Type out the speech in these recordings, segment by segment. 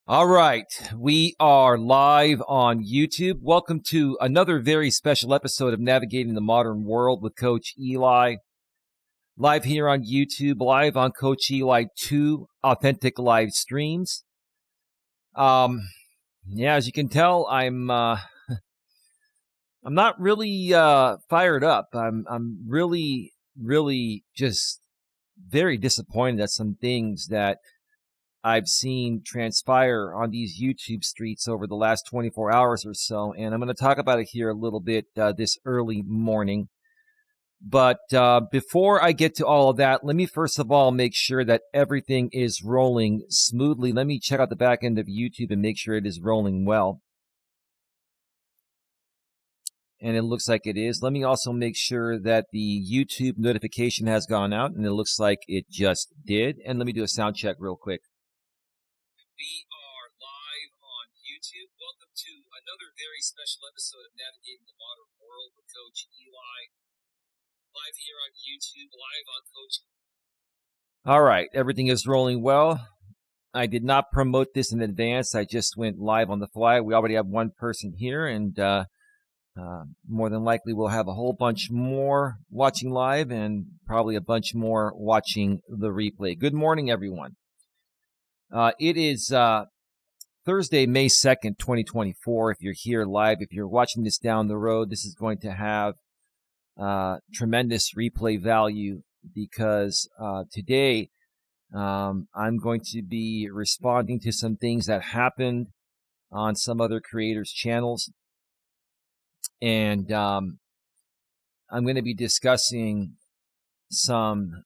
All right, we are live on YouTube. Welcome to another very special episode of Navigating the Modern World with Coach Eli. Live here on YouTube, live on Coach Eli 2 authentic live streams. As you can tell, I'm not really fired up. I'm really just very disappointed at some things that I've seen transpire on these YouTube streets over the last 24 hours or so, and I'm going to talk about it here a little bit this early morning. But before I get to all of that, let me first of all make sure that everything is rolling smoothly. Let me check out the back end of YouTube and make sure it is rolling well. And it looks like it is. Let me also make sure that the YouTube notification has gone out, and it looks like it just did. And let me do a sound check real quick. We are live on YouTube. Welcome to another very special episode of Navigating the Modern World with Coach Eli. Live here on YouTube, live on Coach. All right, everything is rolling well. I did not promote this in advance. I just went live on the fly. We already have one person here, and more than likely we'll have a whole bunch more watching live and probably a bunch more watching the replay. Good morning, everyone. It is Thursday, May 2nd, 2024. If you're here live, if you're watching this down the road, this is going to have tremendous replay value because today I'm going to be responding to some things that happened on some other creators' channels. And I'm going to be discussing some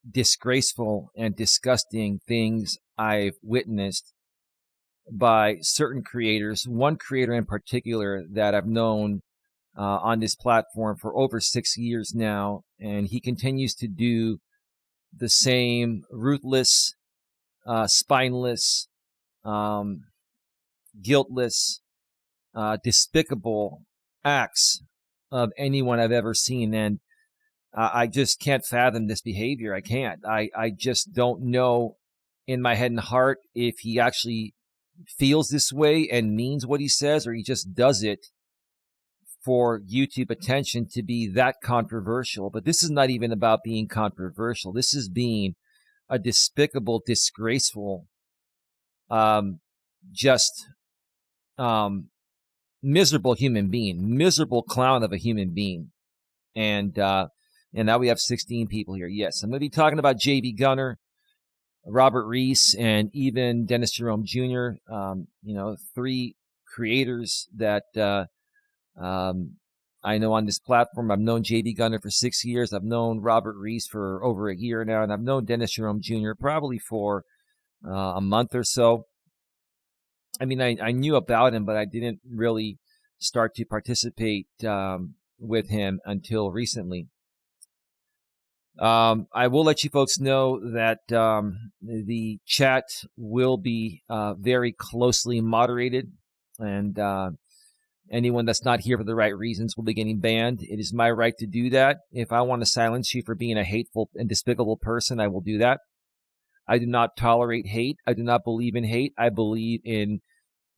disgraceful and disgusting things I've witnessed by certain creators, one creator in particular that I've known on this platform for over 6 years now, and he continues to do the same ruthless, spineless, guiltless, despicable acts of anyone I've ever seen. And I just can't fathom this behavior. I can't. I just don't know in my head and heart if he actually feels this way and means what he says, or he just does it for YouTube attention to be that controversial. But this is not even about being controversial. This is being a despicable, disgraceful, miserable human being, miserable clown of a human being. And now we have 16 people here. Yes, I'm going to be talking about J.B. Gunner, Robert Reese, and even Dennis Jerome Jr., three creators that I know on this platform. I've known J.B. Gunner for 6 years. I've known Robert Reese for over a year now, and I've known Dennis Jerome Jr. probably for a month or so. I mean, I knew about him, but I didn't really start to participate with him until recently. I will let you folks know that the chat will be very closely moderated, and anyone that's not here for the right reasons will be getting banned. It is my right to do that. If I want to silence you for being a hateful and despicable person, I will do that. I do not tolerate hate. I do not believe in hate. I believe in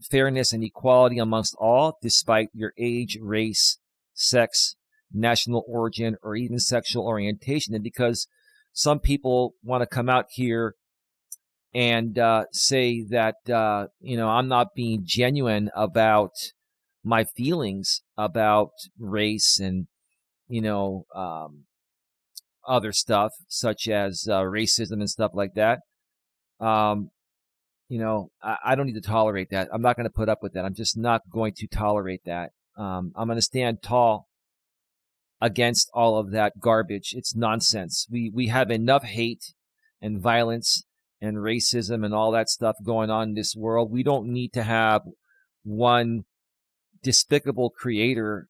fairness and equality amongst all, despite your age, race, sex, national origin, or even sexual orientation. And because some people want to come out here and say that, I'm not being genuine about my feelings about race and, other stuff such as racism and stuff like that. I don't need to tolerate that. I'm not going to put up with that. I'm just not going to tolerate that. I'm going to stand tall against all of that garbage. It's nonsense. We have enough hate and violence and racism and all that stuff going on in this world. We don't need to have one despicable creator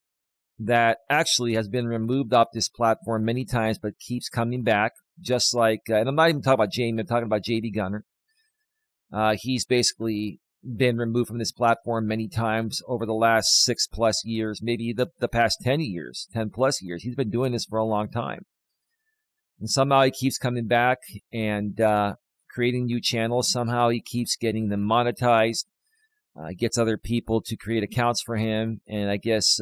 that actually has been removed off this platform many times but keeps coming back, just like, and I'm not even talking about Jamie, I'm talking about J.B. Gunner. He's basically been removed from this platform many times over the last 6+ years, maybe the past 10 years, 10+ years. He's been doing this for a long time. And somehow he keeps coming back and creating new channels. Somehow he keeps getting them monetized, gets other people to create accounts for him. And I guess,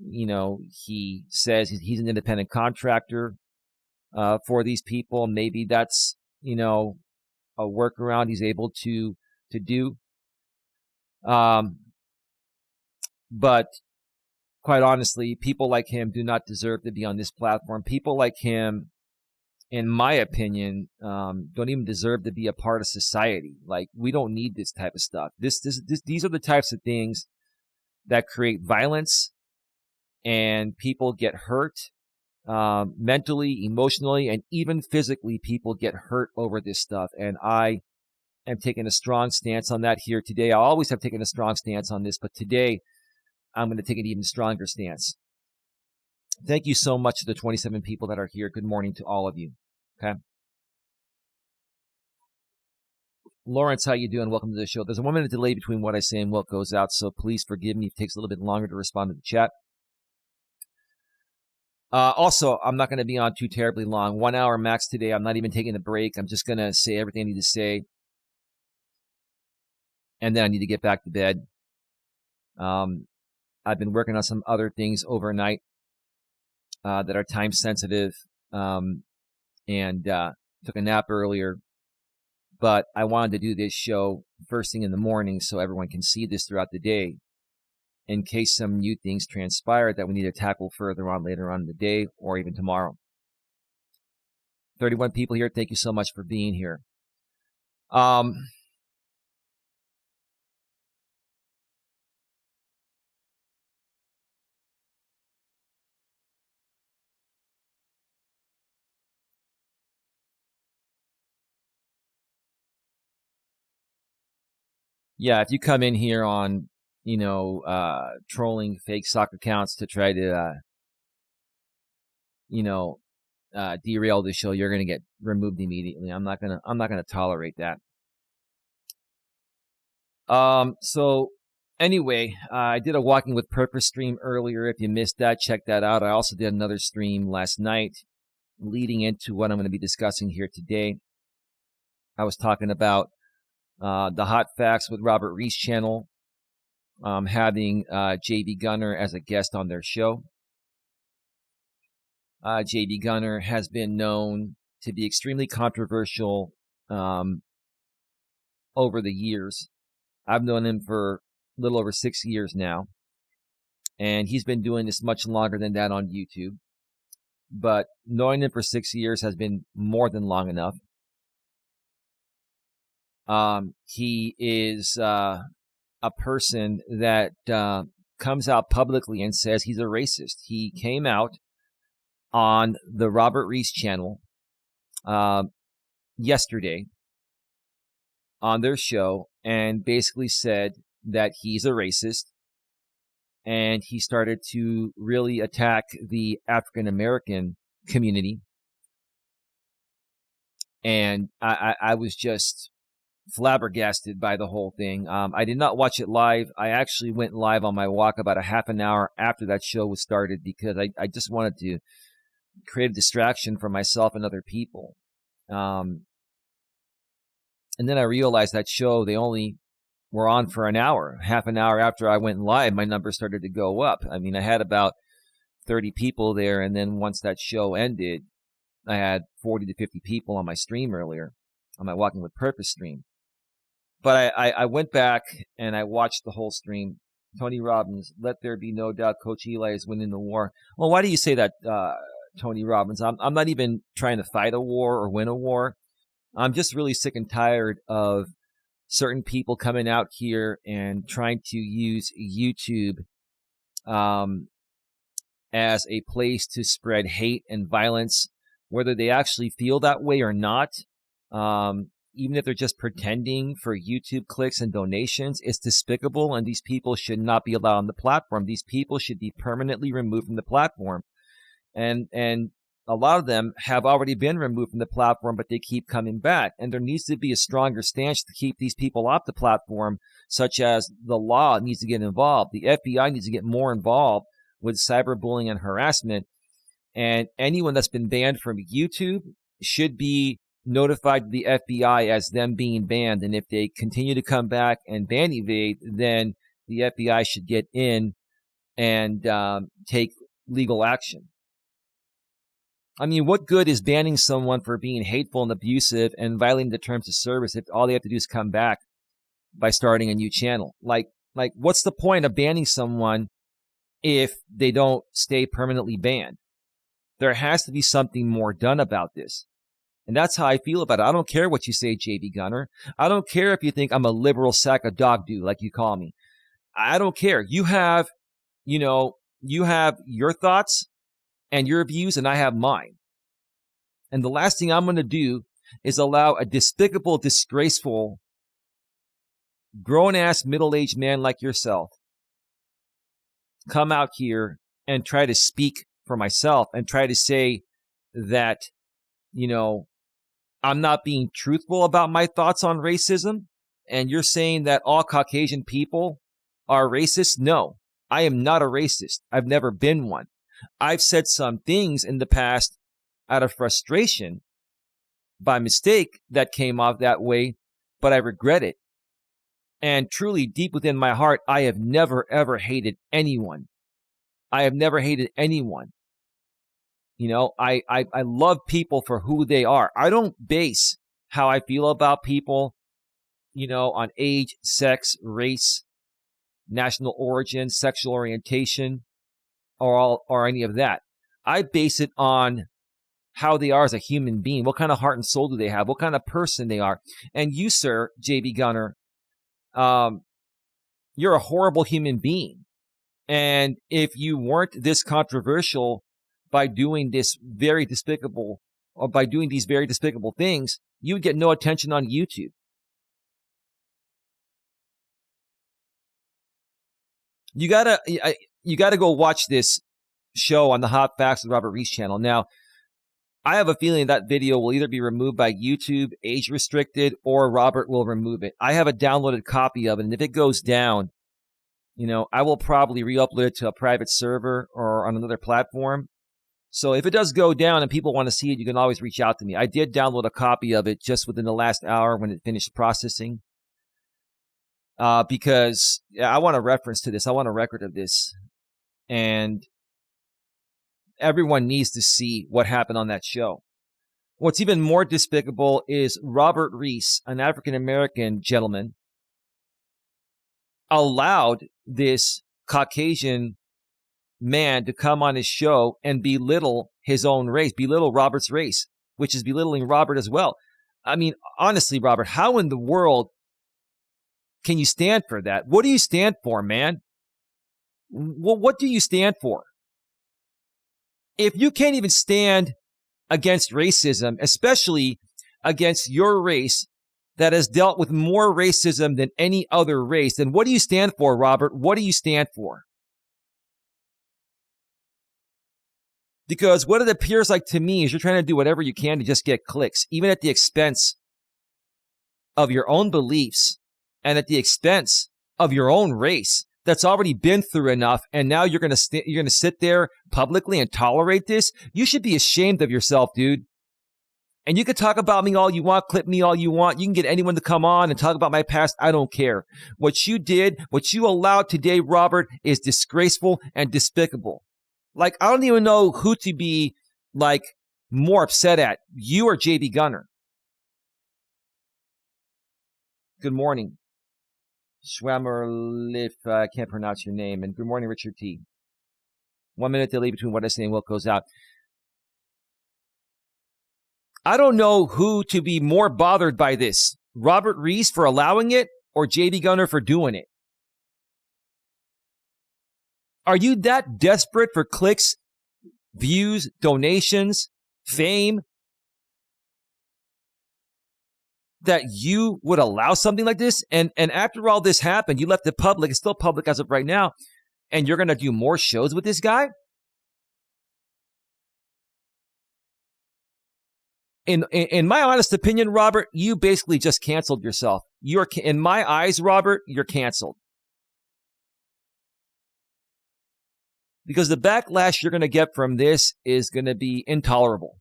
he says he's an independent contractor for these people. Maybe that's, a workaround he's able to do. But quite honestly, people like him do not deserve to be on this platform. People like him, in my opinion, don't even deserve to be a part of society. Like, we don't need this type of stuff. These are the types of things that create violence, and people get hurt mentally, emotionally, and even physically. People get hurt over this stuff, and I am taking a strong stance on that here today. I always have taken a strong stance on this, but today I'm going to take an even stronger stance. Thank you so much to the 27 people that are here. Good morning to all of you. Okay. Lawrence, how you doing? Welcome to the show. There's a 1 minute delay between what I say and what goes out, so please forgive me if it takes a little bit longer to respond to the chat. Also, I'm not going to be on too terribly long. 1 hour max today. I'm not even taking a break. I'm just going to say everything I need to say, and then I need to get back to bed. I've been working on some other things overnight that are time sensitive, and took a nap earlier. But I wanted to do this show first thing in the morning so everyone can see this throughout the day, in case some new things transpire that we need to tackle further on later on in the day or even tomorrow. 31 people here. Thank you so much for being here. Yeah, if you come in here on, trolling fake soccer accounts to try to, derail the show, you're going to get removed immediately. I'm not going to tolerate that. So anyway, I did a Walking with Purpose stream earlier. If you missed that, check that out. I also did another stream last night leading into what I'm going to be discussing here today. I was talking about the Hot Facts with Robert Reese channel, having JB Gunner as a guest on their show. JB Gunner has been known to be extremely controversial over the years. I've known him for a little over 6 years now, and he's been doing this much longer than that on YouTube. But knowing him for 6 years has been more than long enough. He is a person that comes out publicly and says he's a racist. He came out on the Robert Reese channel yesterday on their show and basically said that he's a racist, and he started to really attack the African American community. And I was just flabbergasted by the whole thing. I did not watch it live. I actually went live on my walk about a half an hour after that show was started, because I just wanted to create a distraction for myself and other people. And then I realized that show, they only were on for an hour. Half an hour after I went live, my numbers started to go up. I mean, I had about 30 people there, and then once that show ended, I had 40 to 50 people on my stream earlier, on my Walking with Purpose stream. But I went back and I watched the whole stream. Tony Robbins, let there be no doubt Coach Eli is winning the war. Well, why do you say that, Tony Robbins? I'm not even trying to fight a war or win a war. I'm just really sick and tired of certain people coming out here and trying to use YouTube as a place to spread hate and violence, whether they actually feel that way or not. Even if they're just pretending for YouTube clicks and donations, it's despicable, and these people should not be allowed on the platform. These people should be permanently removed from the platform. And a lot of them have already been removed from the platform, but they keep coming back. And there needs to be a stronger stance to keep these people off the platform, such as the law needs to get involved. The FBI needs to get more involved with cyberbullying and harassment. And anyone that's been banned from YouTube should be notified the FBI as them being banned. And if they continue to come back and ban evade, then the FBI should get in and take legal action. I mean, what good is banning someone for being hateful and abusive and violating the terms of service if all they have to do is come back by starting a new channel? Like what's the point of banning someone if they don't stay permanently banned? There has to be something more done about this. And that's how I feel about it. I don't care what you say, JB Gunner. I don't care if you think I'm a liberal sack of dog do, like you call me. I don't care. You have your thoughts and your views, and I have mine. And the last thing I'm going to do is allow a despicable, disgraceful, grown-ass, middle-aged man like yourself come out here and try to speak for myself and try to say that, I'm not being truthful about my thoughts on racism. And you're saying that all Caucasian people are racist? No, I am not a racist. I've never been one. I've said some things in the past out of frustration by mistake that came off that way, but I regret it. And truly, deep within my heart, I have never, ever hated anyone. I have never hated anyone. I love people for who they are. I don't base how I feel about people, on age, sex, race, national origin, sexual orientation, or any of that. I base it on how they are as a human being. What kind of heart and soul do they have? What kind of person they are? And you, sir, JB Gunner, you're a horrible human being. And if you weren't this controversial by doing these very despicable things, you would get no attention on YouTube. You gotta go watch this show on the Hot Facts with Robert Reese channel. Now, I have a feeling that video will either be removed by YouTube, age restricted, or Robert will remove it. I have a downloaded copy of it, and if it goes down, I will probably re-upload it to a private server or on another platform. So if it does go down and people want to see it, you can always reach out to me. I did download a copy of it just within the last hour when it finished processing. Because I want a reference to this. I want a record of this. And everyone needs to see what happened on that show. What's even more despicable is Robert Reese, an African-American gentleman, allowed this Caucasian man to come on his show and belittle his own race, belittle Robert's race, which is belittling Robert as well. I mean, honestly, Robert, how in the world can you stand for that? What do you stand for, man? What do you stand for? If you can't even stand against racism, especially against your race that has dealt with more racism than any other race, then what do you stand for, Robert? What do you stand for? Because what it appears like to me is you're trying to do whatever you can to just get clicks, even at the expense of your own beliefs and at the expense of your own race that's already been through enough, and now you're going to sit there publicly and tolerate this? You should be ashamed of yourself, dude. And you can talk about me all you want, clip me all you want. You can get anyone to come on and talk about my past. I don't care. What you did, what you allowed today, Robert, is disgraceful and despicable. Like, I don't even know who to be, more upset at, you or JB Gunner. Good morning. Schwammerliff, I can't pronounce your name. And good morning, Richard T. 1 minute delay between what I say and what goes out. I don't know who to be more bothered by this. Robert Reese for allowing it or JB Gunner for doing it? Are you that desperate for clicks, views, donations, fame, that you would allow something like this? And after all this happened, you left it public. It's still public as of right now. And you're going to do more shows with this guy? In my honest opinion, Robert, you basically just canceled yourself. In my eyes, Robert, you're canceled. Because the backlash you're going to get from this is going to be intolerable.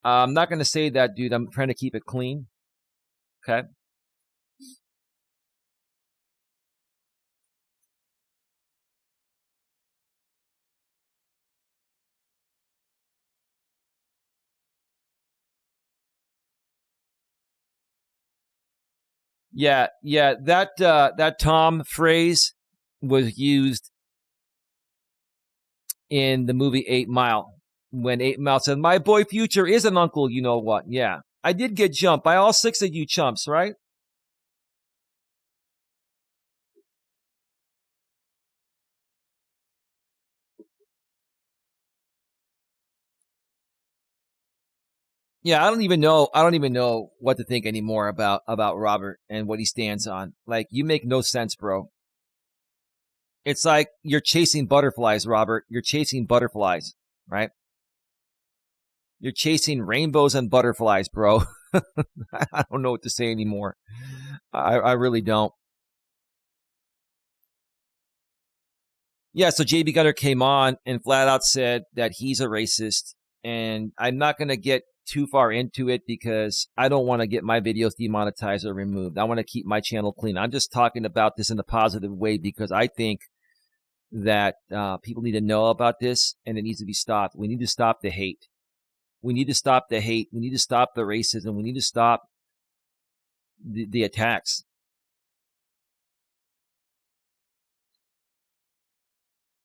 I'm not going to say that, dude. I'm trying to keep it clean. Okay. Yeah. That Tom phrase was used in the movie 8 Mile when 8 Mile said, "My boy Future is an uncle, you know what?" Yeah. I did get jumped by all 6 of you chumps, right? Yeah, I don't even know what to think anymore about Robert and what he stands on. Like, you make no sense, bro. It's like you're chasing butterflies, Robert. You're chasing butterflies, right? You're chasing rainbows and butterflies, bro. I don't know what to say anymore. I really don't. Yeah, so JB Gunner came on and flat out said that he's a racist. And I'm not going to get too far into it because I don't want to get my videos demonetized or removed. I want to keep my channel clean. I'm just talking about this in a positive way because I think that people need to know about this and it needs to be stopped. We need to stop the hate. We need to stop the hate. We need to stop the racism. We need to stop the attacks.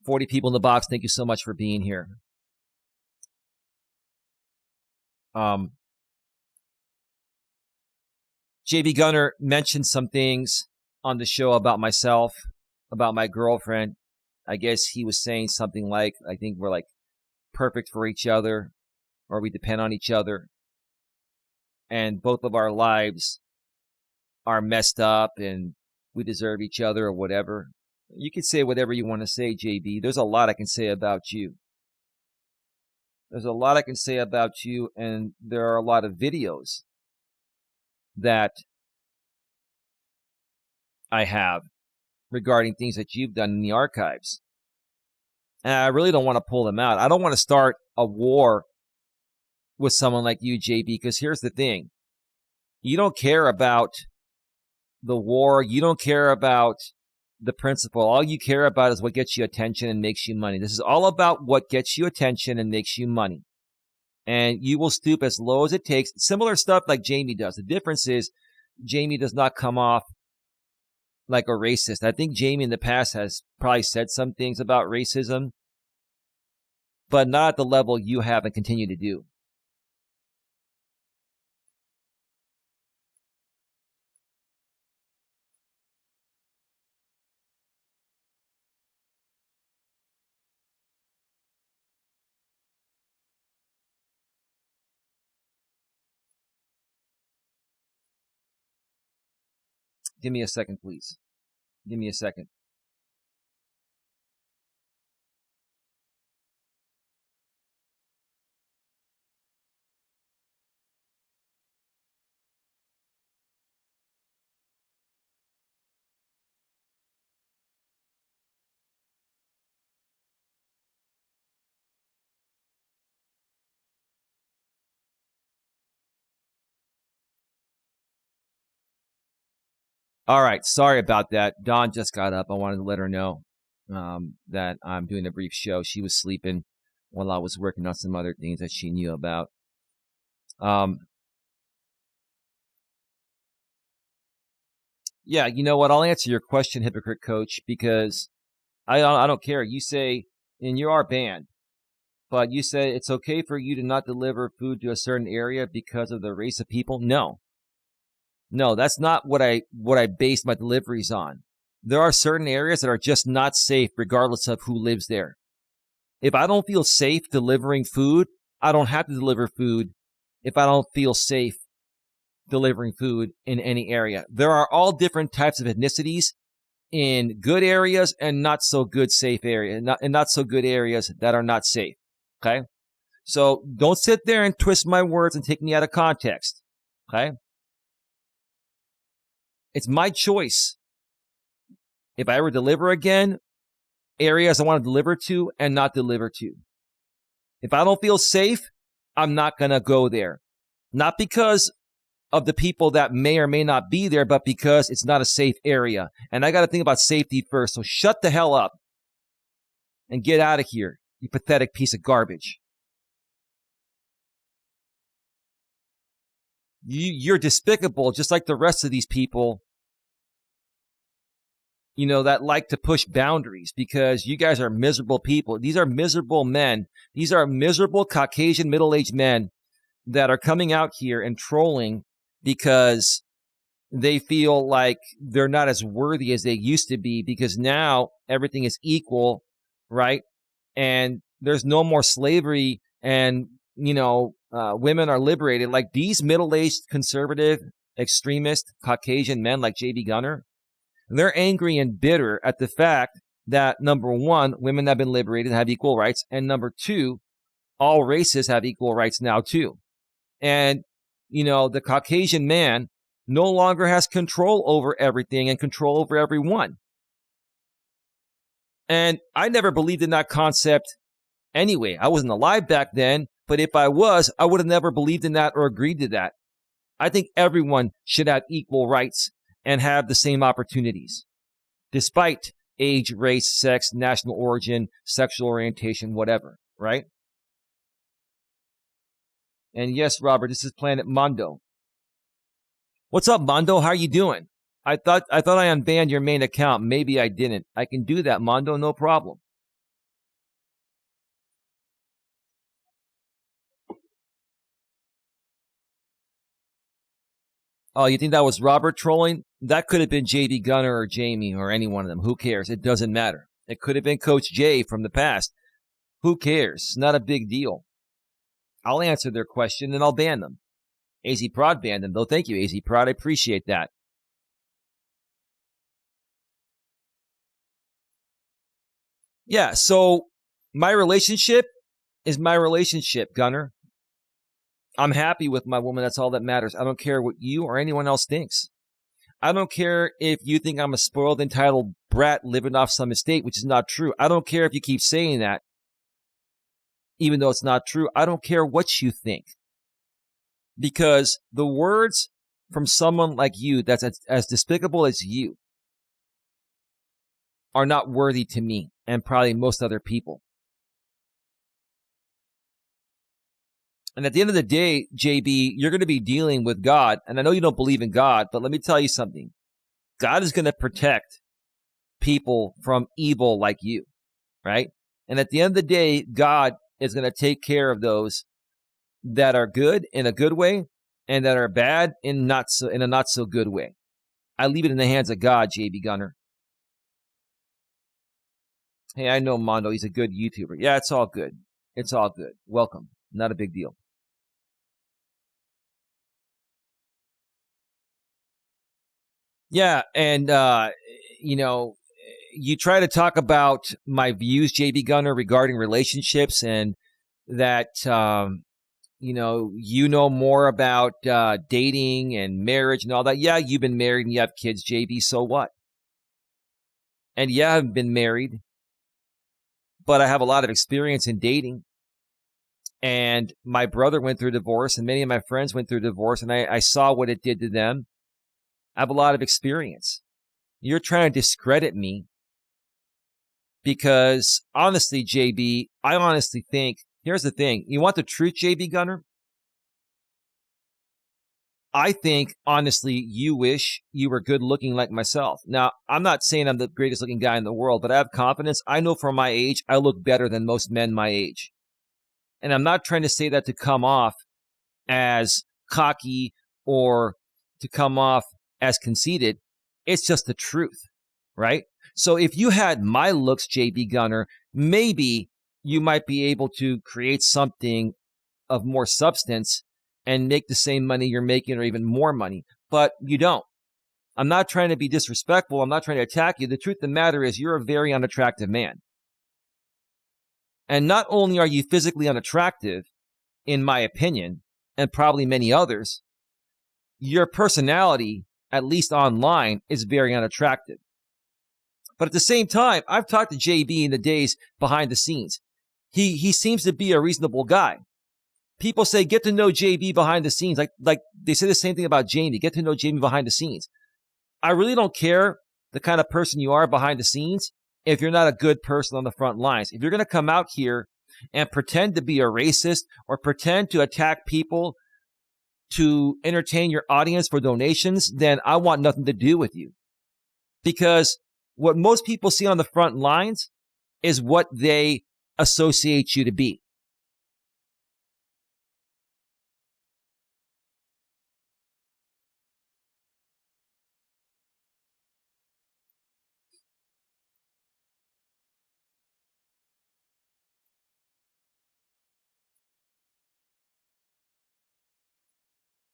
40 people in the box. Thank you so much for being here. JB Gunner mentioned some things on the show about myself, about my girlfriend. I guess he was saying something like, I think we're like perfect for each other, or we depend on each other. And both of our lives are messed up and we deserve each other or whatever. You can say whatever you want to say, JB. There's a lot I can say about you. There's a lot I can say about you, and there are a lot of videos that I have regarding things that you've done in the archives. And I really don't want to pull them out. I don't want to start a war with someone like you, JB, because here's the thing. You don't care about the war. You don't care about the principle. All you care about is what gets you attention and makes you money. This is all about what gets you attention and makes you money. And you will stoop as low as it takes. Similar stuff like Jamie does. The difference is Jamie does not come off like a racist. I think Jamie in the past has probably said some things about racism, but not at the level you have and continue to do. Give me a second, please. Give me a second. All right. Sorry about that. Dawn just got up. I wanted to let her know that I'm doing a brief show. She was sleeping while I was working on some other things that she knew about. Yeah, you know what? I'll answer your question, hypocrite coach, because I don't care. You say, and you are banned, but you say it's okay for you to not deliver food to a certain area because of the race of people. No, that's not what I base my deliveries on. There are certain areas that are just not safe regardless of who lives there. If I don't feel safe delivering food, I don't have to deliver food if I don't feel safe delivering food in any area. There are all different types of ethnicities in good areas and not so good safe areas, and not so good areas that are not safe. Okay? So don't sit there and twist my words and take me out of context. Okay? It's my choice. If I ever deliver again, areas I want to deliver to and not deliver to. If I don't feel safe, I'm not going to go there. Not because of the people that may or may not be there, but because it's not a safe area. And I got to think about safety first. So shut the hell up and get out of here, you pathetic piece of garbage. You're despicable, just like the rest of these people, that like to push boundaries, because you guys are miserable people. These are miserable men. These are miserable Caucasian middle-aged men that are coming out here and trolling because they feel like they're not as worthy as they used to be, because now everything is equal, right? And there's no more slavery, and, women are liberated. Like these middle-aged conservative extremist Caucasian men like J.B. Gunner, they're angry and bitter at the fact that, number one, women have been liberated and have equal rights. And number two, all races have equal rights now too. And, the Caucasian man no longer has control over everything and control over everyone. And I never believed in that concept anyway. I wasn't alive back then, but if I was, I would have never believed in that or agreed to that. I think everyone should have equal rights and have the same opportunities, despite age, race, sex, national origin, sexual orientation, whatever, right? And yes, Robert, this is Planet Mondo. What's up, Mondo? How are you doing? I thought I unbanned your main account. Maybe I didn't. I can do that, Mondo, no problem. Oh, you think that was Robert trolling? That could have been JD Gunner or Jamie or any one of them. Who cares? It doesn't matter. It could have been Coach J from the past. Who cares? It's not a big deal. I'll answer their question and I'll ban them. AZ Prod banned them, though. Thank you, AZ Prod. I appreciate that. Yeah, so my relationship is my relationship, Gunner. I'm happy with my woman. That's all that matters. I don't care what you or anyone else thinks. I don't care if you think I'm a spoiled, entitled brat living off some estate, which is not true. I don't care if you keep saying that, even though it's not true. I don't care what you think. Because the words from someone like you that's as despicable as you are not worthy to me and probably most other people. And at the end of the day, JB, you're going to be dealing with God. And I know you don't believe in God, but let me tell you something. God is going to protect people from evil like you, right? And at the end of the day, God is going to take care of those that are good in a good way and that are bad in a not so good way. I leave it in the hands of God, JB Gunner. Hey, I know Mondo. He's a good YouTuber. Yeah, it's all good. It's all good. Welcome. Not a big deal. Yeah, and, you try to talk about my views, JB Gunner, regarding relationships and that, you know more about dating and marriage and all that. Yeah, you've been married and you have kids, JB, so what? And yeah, I've been married, but I have a lot of experience in dating. And my brother went through divorce and many of my friends went through divorce, and I saw what it did to them. I have a lot of experience. You're trying to discredit me because, honestly, JB, I honestly think, here's the thing. You want the truth, JB Gunner? I think, honestly, you wish you were good looking like myself. Now, I'm not saying I'm the greatest looking guy in the world, but I have confidence. I know for my age, I look better than most men my age. And I'm not trying to say that to come off as cocky or to come off as conceited. It's just the truth, right? So if you had my looks, JB Gunner, maybe you might be able to create something of more substance and make the same money you're making or even more money, but you don't. I'm not trying to be disrespectful. I'm not trying to attack you. The truth of the matter is you're a very unattractive man. And not only are you physically unattractive, in my opinion, and probably many others, your personality, at least online, is very unattractive. But at the same time, I've talked to JB in the days behind the scenes. He seems to be a reasonable guy. People say, get to know JB behind the scenes. Like they say the same thing about Jamie. Get to know Jamie behind the scenes. I really don't care the kind of person you are behind the scenes if you're not a good person on the front lines. If you're going to come out here and pretend to be a racist or pretend to attack people to entertain your audience for donations, then I want nothing to do with you. Because what most people see on the front lines is what they associate you to be.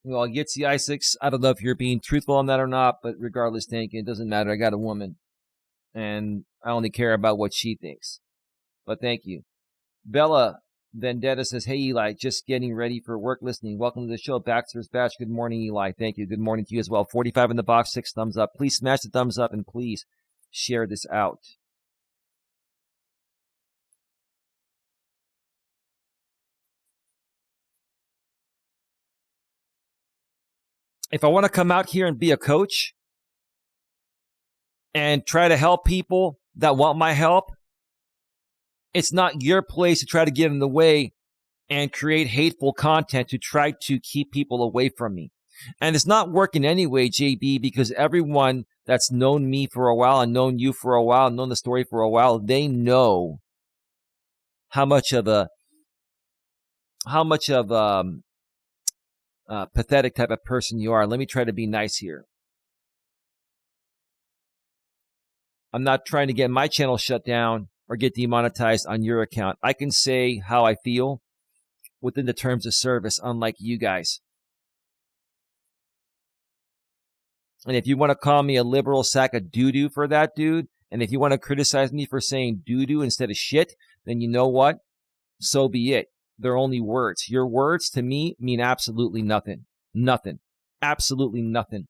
Well, Yitzy Isaacs, I don't know if you're being truthful on that or not, but regardless, thank you. It doesn't matter. I got a woman, and I only care about what she thinks. But thank you. Bella Vendetta says, hey, Eli, just getting ready for work listening. Welcome to the show. Baxter's Batch. Good morning, Eli. Thank you. Good morning to you as well. 45 in the box, 6 thumbs up. Please smash the thumbs up, and please share this out. If I want to come out here and be a coach and try to help people that want my help, it's not your place to try to get in the way and create hateful content to try to keep people away from me. And it's not working anyway, JB, because everyone that's known me for a while and known you for a while and known the story for a while, they know how much of a pathetic type of person you are. Let me try to be nice here. I'm not trying to get my channel shut down or get demonetized on your account. I can say how I feel within the terms of service, unlike you guys. And if you want to call me a liberal sack of doo-doo for that, dude, and if you want to criticize me for saying doo-doo instead of shit, then you know what? So be it. They're only words. Your words to me mean absolutely nothing. Nothing. Absolutely nothing.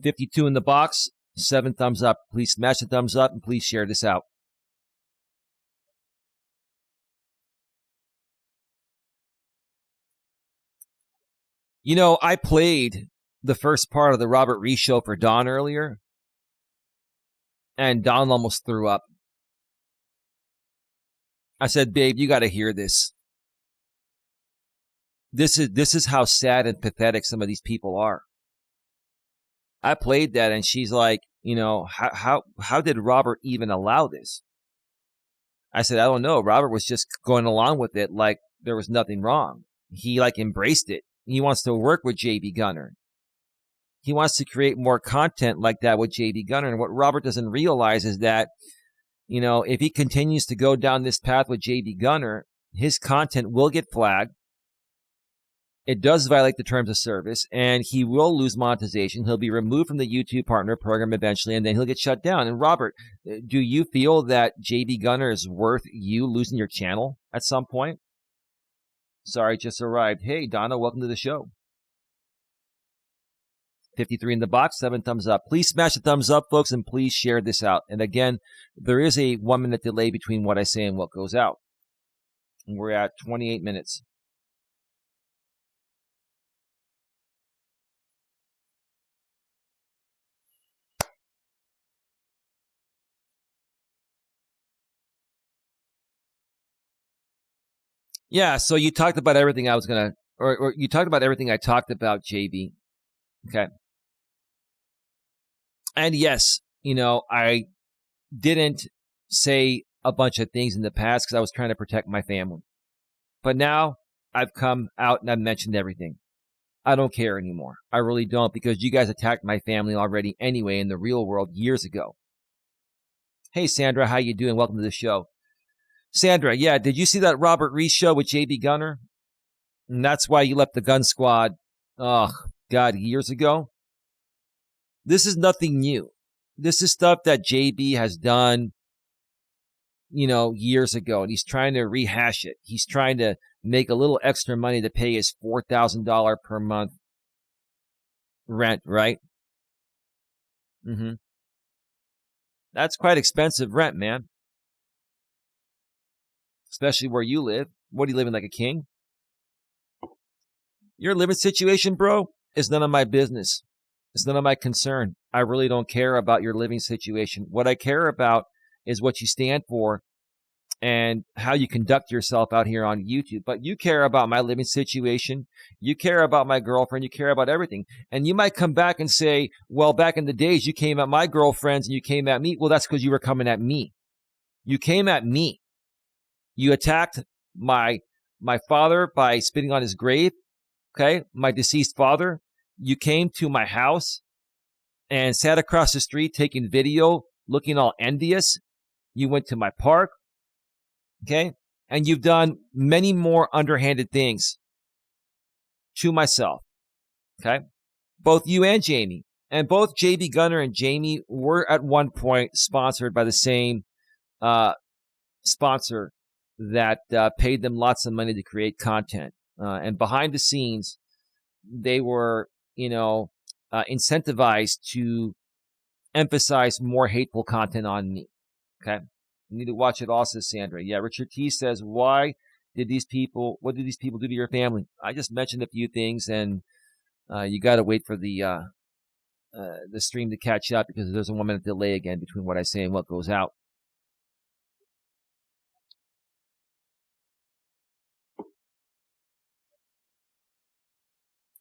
$52 in the box, 7 thumbs up. Please smash the thumbs up and please share this out. You know, I played the first part of the Robert Reese show for Don earlier, and Don almost threw up. I said, babe, you got to hear this. This is how sad and pathetic some of these people are. I played that, and she's like, you know, how did Robert even allow this? I said, I don't know. Robert was just going along with it like there was nothing wrong. He like embraced it. He wants to work with JB Gunner. He wants to create more content like that with JB Gunner. And what Robert doesn't realize is that, you know, if he continues to go down this path with JB Gunner, his content will get flagged. It does violate the terms of service, and he will lose monetization. He'll be removed from the YouTube partner program eventually, and then he'll get shut down. And Robert, do you feel that JB Gunner is worth you losing your channel at some point? Sorry, just arrived. Hey, Donna, welcome to the show. 53 in the box, 7 thumbs up. Please smash the thumbs up, folks, and please share this out. And again, there is a 1-minute delay between what I say and what goes out. And we're at 28 minutes. Yeah, so you talked about everything I was going to, or you talked about everything I talked about, JB. Okay. And yes, you know, I didn't say a bunch of things in the past because I was trying to protect my family. But now I've come out and I've mentioned everything. I don't care anymore. I really don't, because you guys attacked my family already anyway in the real world years ago. Hey, Sandra, how you doing? Welcome to the show. Sandra, yeah, did you see that Robert Reese show with JB Gunner? And that's why you left the gun squad, oh, God, years ago? This is nothing new. This is stuff that JB has done, you know, years ago, and he's trying to rehash it. He's trying to make a little extra money to pay his $4,000 per month rent, right? Mm-hmm. That's quite expensive rent, man. especially where you live. What are you living like a king? Your living situation, bro, is none of my business. It's none of my concern. I really don't care about your living situation. What I care about is what you stand for and how you conduct yourself out here on YouTube. But you care about my living situation. You care about my girlfriend. You care about everything. And you might come back and say, well, back in the days, you came at my girlfriends and you came at me. Well, that's because you were coming at me. You came at me. You attacked my father by spitting on his grave. Okay, my deceased father. You came to my house and sat across the street taking video, looking all envious. You went to my park. Okay, and you've done many more underhanded things to myself. Okay, both you and Jamie. And both JB Gunner and Jamie were at one point sponsored by the same sponsor that paid them lots of money to create content. And behind the scenes, they were, incentivized to emphasize more hateful content on me. Okay. You need to watch it also, Sandra. Yeah, Richard T says, what did these people do to your family? I just mentioned a few things, and you got to wait for the stream to catch up because there's a 1 minute delay again between what I say and what goes out.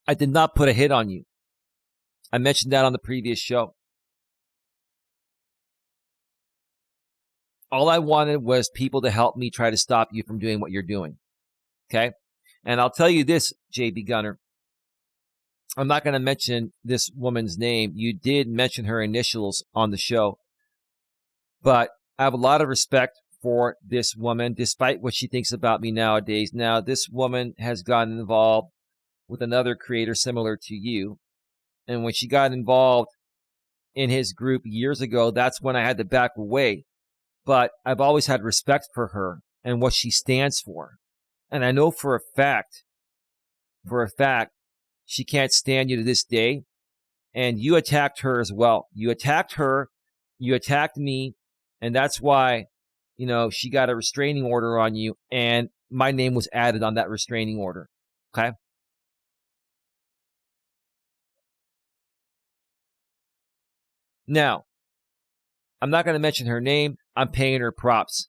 I did not put a hit on you. I mentioned that on the previous show. All I wanted was people to help me try to stop you from doing what you're doing. Okay? And I'll tell you this, JB Gunner. I'm not going to mention this woman's name. You did mention her initials on the show. But I have a lot of respect for this woman, despite what she thinks about me nowadays. Now, this woman has gotten involved with another creator similar to you. And when she got involved in his group years ago, that's when I had to back away. But I've always had respect for her and what she stands for. And I know for a fact, she can't stand you to this day. And you attacked her as well. You attacked her, you attacked me, and that's why, she got a restraining order on you, and my name was added on that restraining order. Okay? Now, I'm not going to mention her name. I'm paying her props.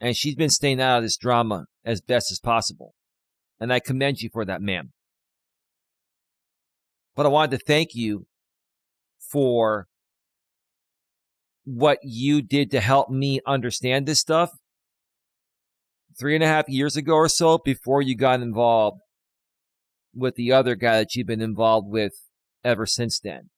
And she's been staying out of this drama as best as possible. And I commend you for that, ma'am. But I wanted to thank you for what you did to help me understand this stuff 3.5 years ago or so, before you got involved with the other guy that you've been involved with ever since then.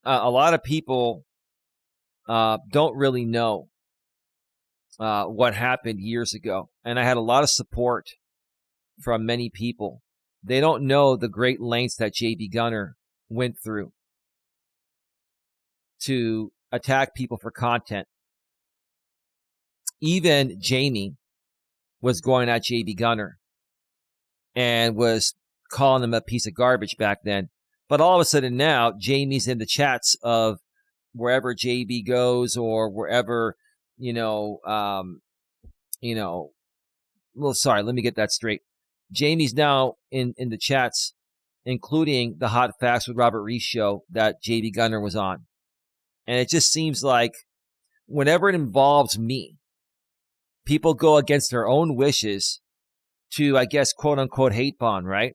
A lot of people don't really know what happened years ago. And I had a lot of support from many people. They don't know the great lengths that JB Gunner went through to attack people for content. Even Jamie was going at JB Gunner and was calling him a piece of garbage back then. But all of a sudden now, Jamie's in the chats of wherever JB goes, or wherever, well, sorry, let me get that straight. Jamie's now in the chats, including the Hot Facts with Robert Reese show that JB Gunner was on. And it just seems like whenever it involves me, people go against their own wishes to, I guess, quote unquote, hate bond, right?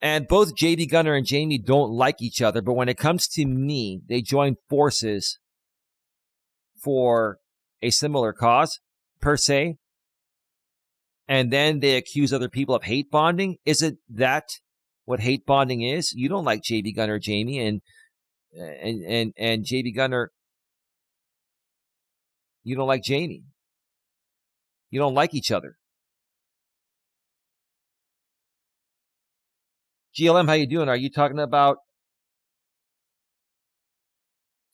And both JB Gunner and Jamie don't like each other, but when it comes to me, they join forces for a similar cause, per se. And then they accuse other people of hate bonding. Isn't that what hate bonding is? You don't like JB Gunner, Jamie, and JB Gunner, you don't like Jamie. You don't like each other. GLM, how you doing? Are you talking about?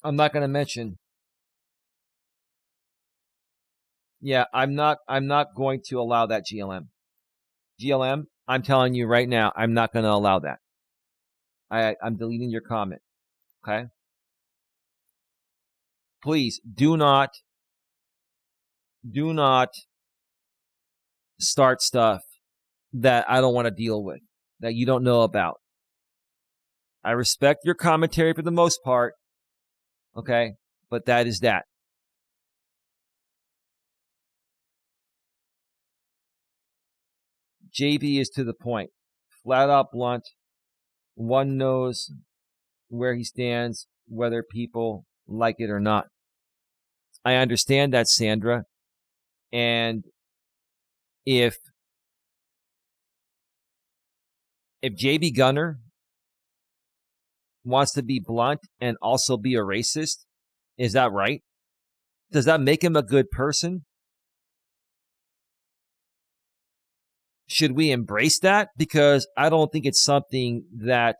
I'm not going to mention. Yeah, I'm not going to allow that, GLM. GLM, I'm telling you right now, I'm not going to allow that. I'm deleting your comment. Okay? Please do not start stuff that I don't want to deal with, that you don't know about. I respect your commentary for the most part, okay? But that is that. JB is to the point. Flat out blunt. One knows where he stands, whether people like it or not. I understand that, Sandra. And if JB Gunner wants to be blunt and also be a racist, is that right? Does that make him a good person? Should we embrace that? Because I don't think it's something that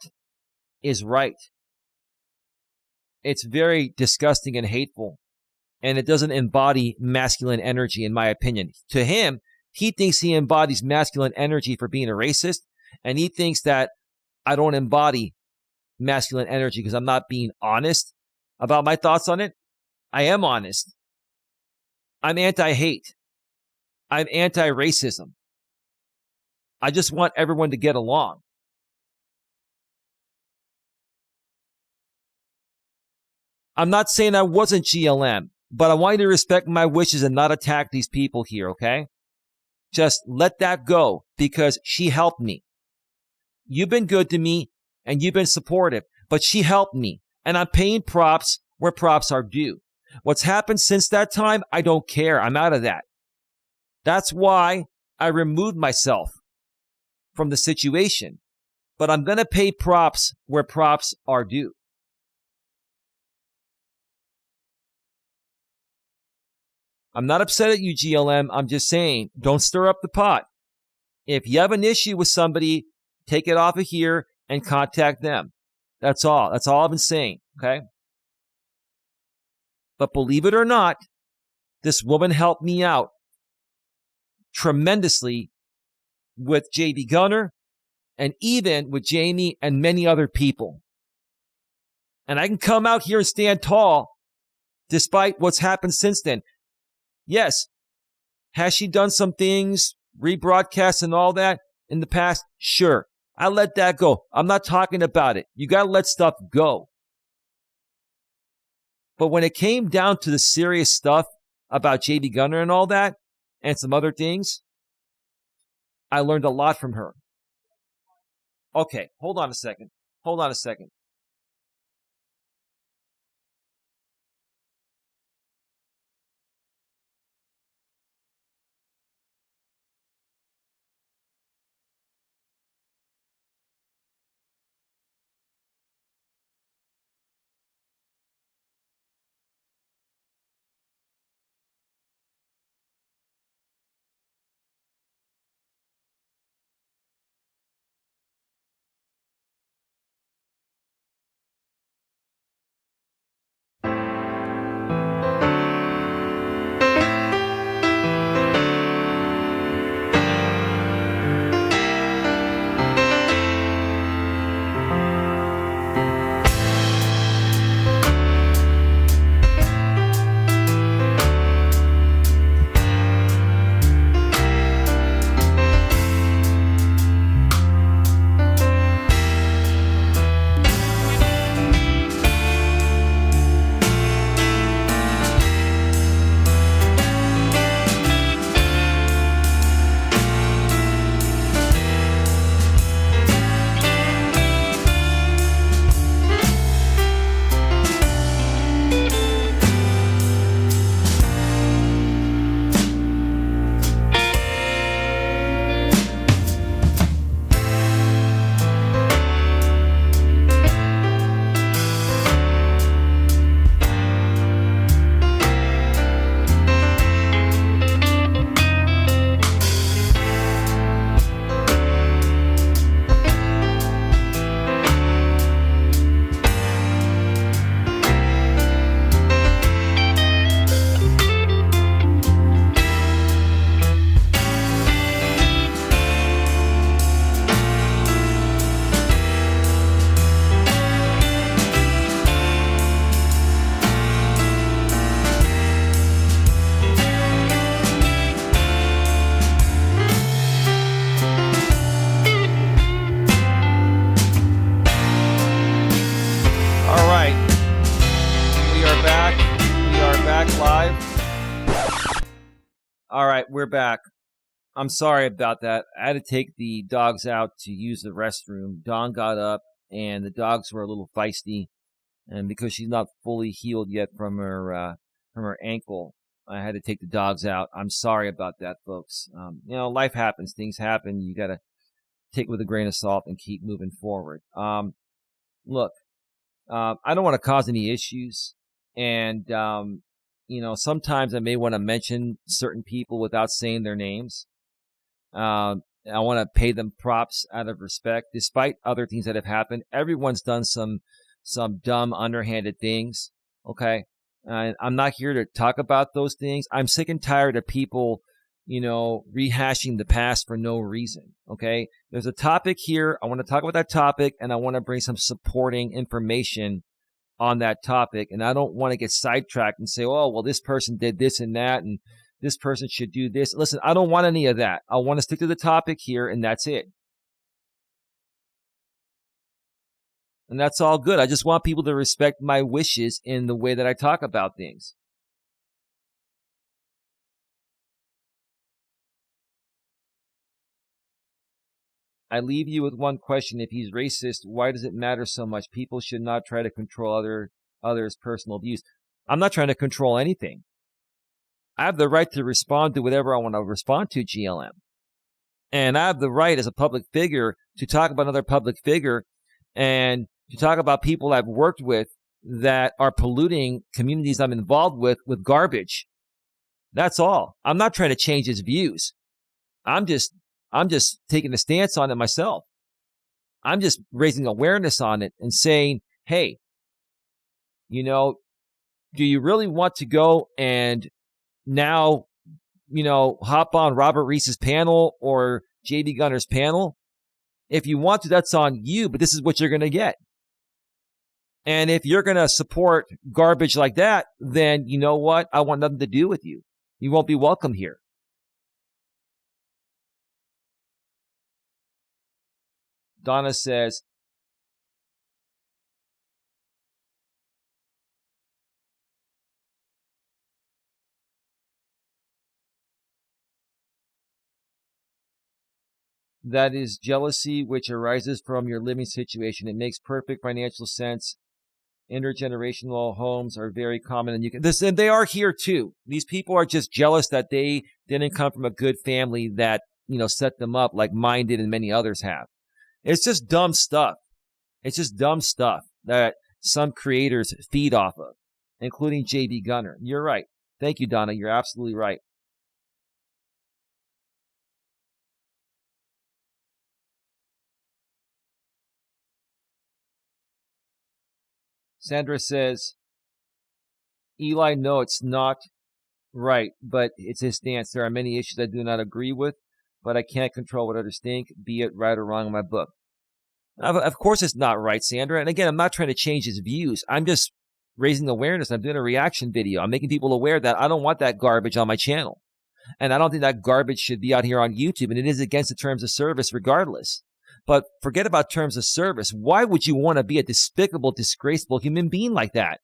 is right. It's very disgusting and hateful, and it doesn't embody masculine energy, in my opinion. To him, he thinks he embodies masculine energy for being a racist, and he thinks that I don't embody masculine energy because I'm not being honest about my thoughts on it. I am honest. I'm anti-hate. I'm anti-racism. I just want everyone to get along. I'm not saying I wasn't GLM, but I want you to respect my wishes and not attack these people here, okay? Just let that go because she helped me. You've been good to me and you've been supportive, but she helped me, and I'm paying props where props are due. What's happened since that time, I don't care. I'm out of that. That's why I removed myself from the situation, but I'm going to pay props where props are due. I'm not upset at you, GLM. I'm just saying, don't stir up the pot. If you have an issue with somebody, take it off of here and contact them. That's all. That's all I've been saying, okay? But believe it or not, this woman helped me out tremendously with JB Gunner and even with Jamie and many other people. And I can come out here and stand tall despite what's happened since then. Yes, has she done some things, rebroadcasts and all that in the past? Sure. I let that go. I'm not talking about it. You got to let stuff go. But when it came down to the serious stuff about JB Gunner and all that, and some other things, I learned a lot from her. Okay, hold on a second. we're back. I'm sorry about that. I had to take the dogs out to use the restroom. Dawn got up, and the dogs were a little feisty, and because she's not fully healed yet from her ankle, I had to take the dogs out. I'm sorry about that, folks. Life happens. Things happen. You got to take it with a grain of salt and keep moving forward. Look, I don't want to cause any issues, and sometimes I may want to mention certain people without saying their names. I want to pay them props out of respect, despite other things that have happened. Everyone's done some dumb, underhanded things. Okay, and I'm not here to talk about those things. I'm sick and tired of people, rehashing the past for no reason. Okay, there's a topic here. I want to talk about that topic, and I want to bring some supporting information on that topic. And I don't want to get sidetracked and say, oh, well, this person did this and that, and this person should do this. Listen, I don't want any of that. I want to stick to the topic here, and that's it. And that's all good. I just want people to respect my wishes in the way that I talk about things. I leave you with one question. If he's racist, why does it matter so much? People should not try to control others' personal views. I'm not trying to control anything. I have the right to respond to whatever I want to respond to, GLM. And I have the right as a public figure to talk about another public figure and to talk about people I've worked with that are polluting communities I'm involved with garbage. That's all. I'm not trying to change his views. I'm just taking a stance on it myself. I'm just raising awareness on it and saying, hey, do you really want to go and now, hop on Robert Reese's panel or JB Gunner's panel? If you want to, that's on you, but this is what you're going to get. And if you're going to support garbage like that, then you know what? I want nothing to do with you. You won't be welcome here. Donna says, that is jealousy which arises from your living situation. It makes perfect financial sense. Intergenerational homes are very common, and they are here too. These people are just jealous that they didn't come from a good family that set them up like mine did and many others have. It's just dumb stuff. It's just dumb stuff that some creators feed off of, including JB Gunner. You're right. Thank you, Donna. You're absolutely right. Sandra says, Eli, no, it's not right, but it's his stance. There are many issues I do not agree with, but I can't control what others think, be it right or wrong in my book. Of course it's not right, Sandra. And again, I'm not trying to change his views. I'm just raising awareness. I'm doing a reaction video. I'm making people aware that I don't want that garbage on my channel. And I don't think that garbage should be out here on YouTube. And it is against the terms of service regardless. But forget about terms of service. Why would you want to be a despicable, disgraceful human being like that?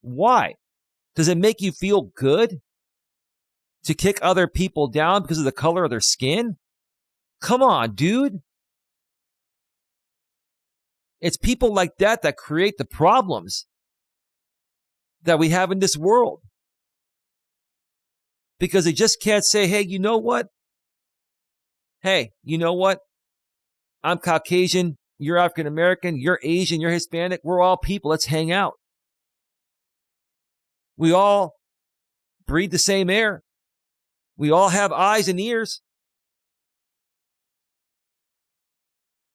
Why? Does it make you feel good to kick other people down because of the color of their skin? Come on, dude. It's people like that that create the problems that we have in this world. Because they just can't say, hey, you know what? Hey, you know what? I'm Caucasian, you're African American, you're Asian, you're Hispanic. We're all people. Let's hang out. We all breathe the same air. We all have eyes and ears.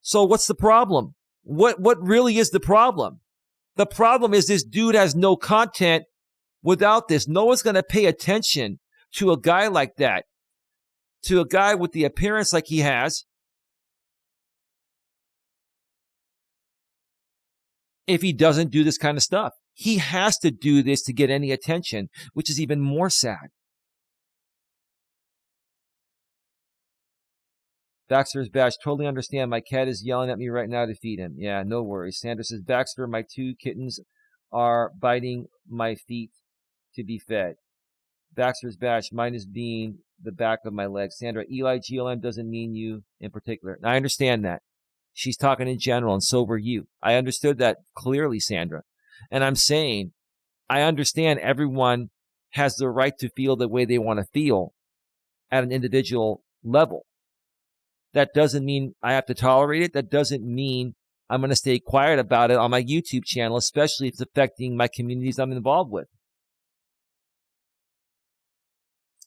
So what's the problem? What really is the problem? The problem is this dude has no content without this. No one's going to pay attention to a guy like that, to a guy with the appearance like he has, if he doesn't do this kind of stuff. He has to do this to get any attention, which is even more sad. Baxter's badge. Totally understand. My cat is yelling at me right now to feed him. Yeah, no worries. Sandra says, Baxter, my 2 kittens are biting my feet to be fed. Baxter's badge. Mine is being the back of my leg. Sandra, Eli, GLM doesn't mean you in particular. I understand that. She's talking in general, and so were you. I understood that clearly, Sandra. And I'm saying, I understand everyone has the right to feel the way they want to feel at an individual level. That doesn't mean I have to tolerate it. That doesn't mean I'm going to stay quiet about it on my YouTube channel, especially if it's affecting my communities I'm involved with.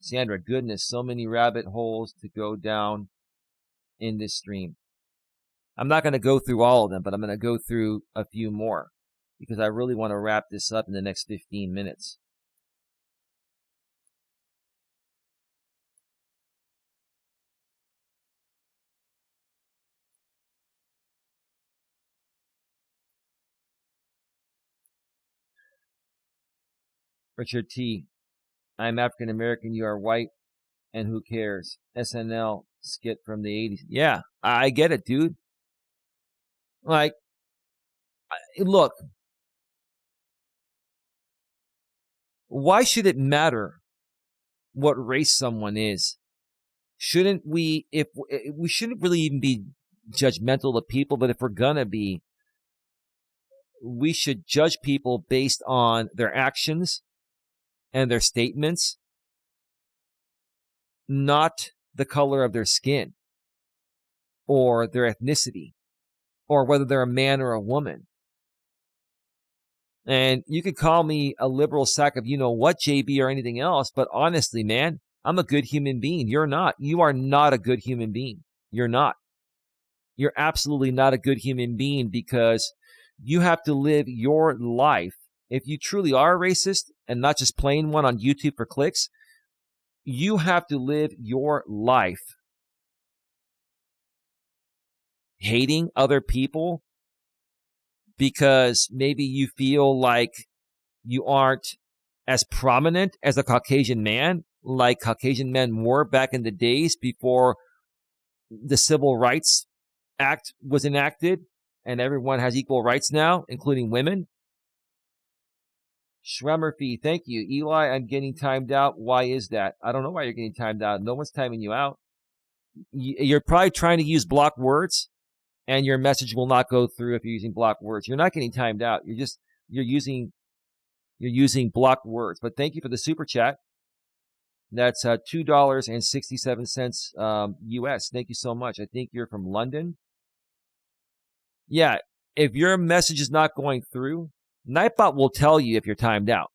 Sandra, goodness, so many rabbit holes to go down in this stream. I'm not going to go through all of them, but I'm going to go through a few more because I really want to wrap this up in the next 15 minutes. Richard T. I'm African American. You are white. And who cares? SNL skit from the 80s. Yeah, I get it, dude. Like, look, why should it matter what race someone is? Shouldn't we, if we shouldn't really even be judgmental of people, but if we're gonna be, we should judge people based on their actions and their statements, not the color of their skin or their ethnicity or whether they're a man or a woman. And you could call me a liberal sack of you-know-what, JB, or anything else, but honestly, man, I'm a good human being. You're not. You are not a good human being. You're not. You're absolutely not a good human being because you have to live your life. If you truly are a racist and not just playing one on YouTube for clicks, you have to live your life hating other people because maybe you feel like you aren't as prominent as a Caucasian man, like Caucasian men were back in the days before the Civil Rights Act was enacted and everyone has equal rights now, including women. Schwemmerfee, thank you. Eli, I'm getting timed out. Why is that? I don't know why you're getting timed out. No one's timing you out. You're probably trying to use block words, and your message will not go through if you're using block words. You're not getting timed out. You're using block words. But thank you for the super chat. That's $2.67 US. Thank you so much. I think you're from London. Yeah, if your message is not going through, Nightbot will tell you if you're timed out.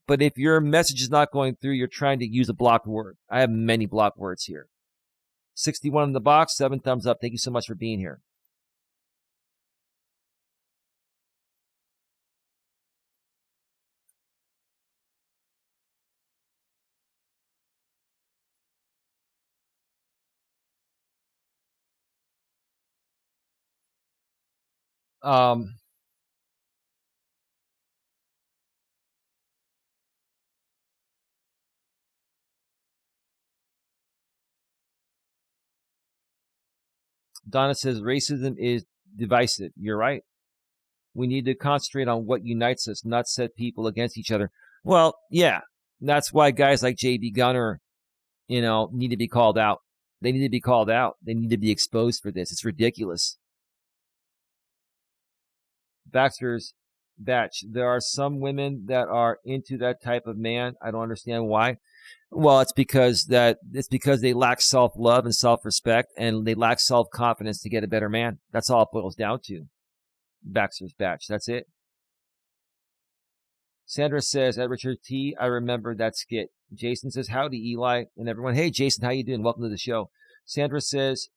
But if your message is not going through, you're trying to use a blocked word. I have many blocked words here. 61 in the box, 7 thumbs up. Thank you so much for being here. Donna says racism is divisive. You're right. We need to concentrate on what unites us, not set people against each other. Well, yeah, that's why guys like J.B. Gunner, need to be called out. They need to be called out. They need to be exposed for this. It's ridiculous. Baxter's Batch. There are some women that are into that type of man. I don't understand why. Well, it's because they lack self-love and self-respect, and they lack self-confidence to get a better man. That's all it boils down to. Baxter's Batch. That's it. Sandra says, at Richard T, I remember that skit. Jason says, howdy, Eli, and everyone. Hey, Jason, how you doing? Welcome to the show. Sandra says,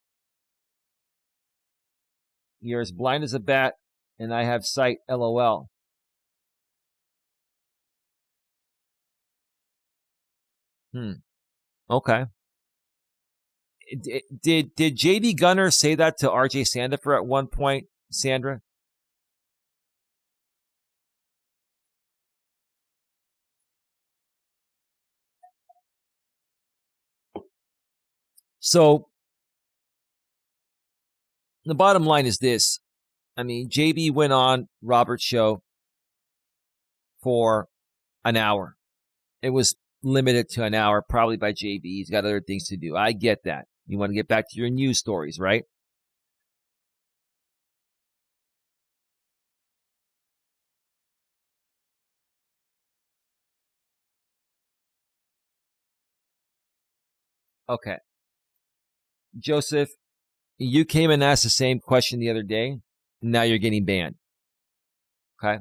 you're as blind as a bat, and I have sight, LOL. Okay. Did JB Gunner say that to RJ Sandifer at one point, Sandra? So the bottom line is this. I mean, JB went on Robert's show for an hour. It was limited to an hour, probably by JB. He's got other things to do. I get that. You want to get back to your news stories, right? Okay. Joseph, you came and asked the same question the other day. Now you're getting banned. Okay.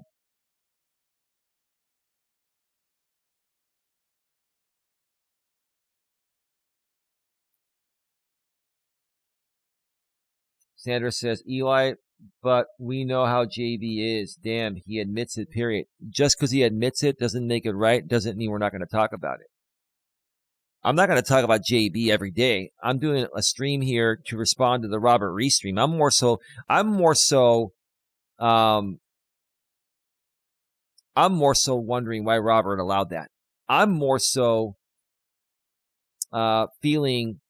Sandra says, Eli, but we know how JB is. Damn, he admits it, period. Just because he admits it doesn't make it right, doesn't mean we're not going to talk about it. I'm not going to talk about JB every day. I'm doing a stream here to respond to the Robert Reese stream. I'm more so wondering why Robert allowed that. I'm more so feeling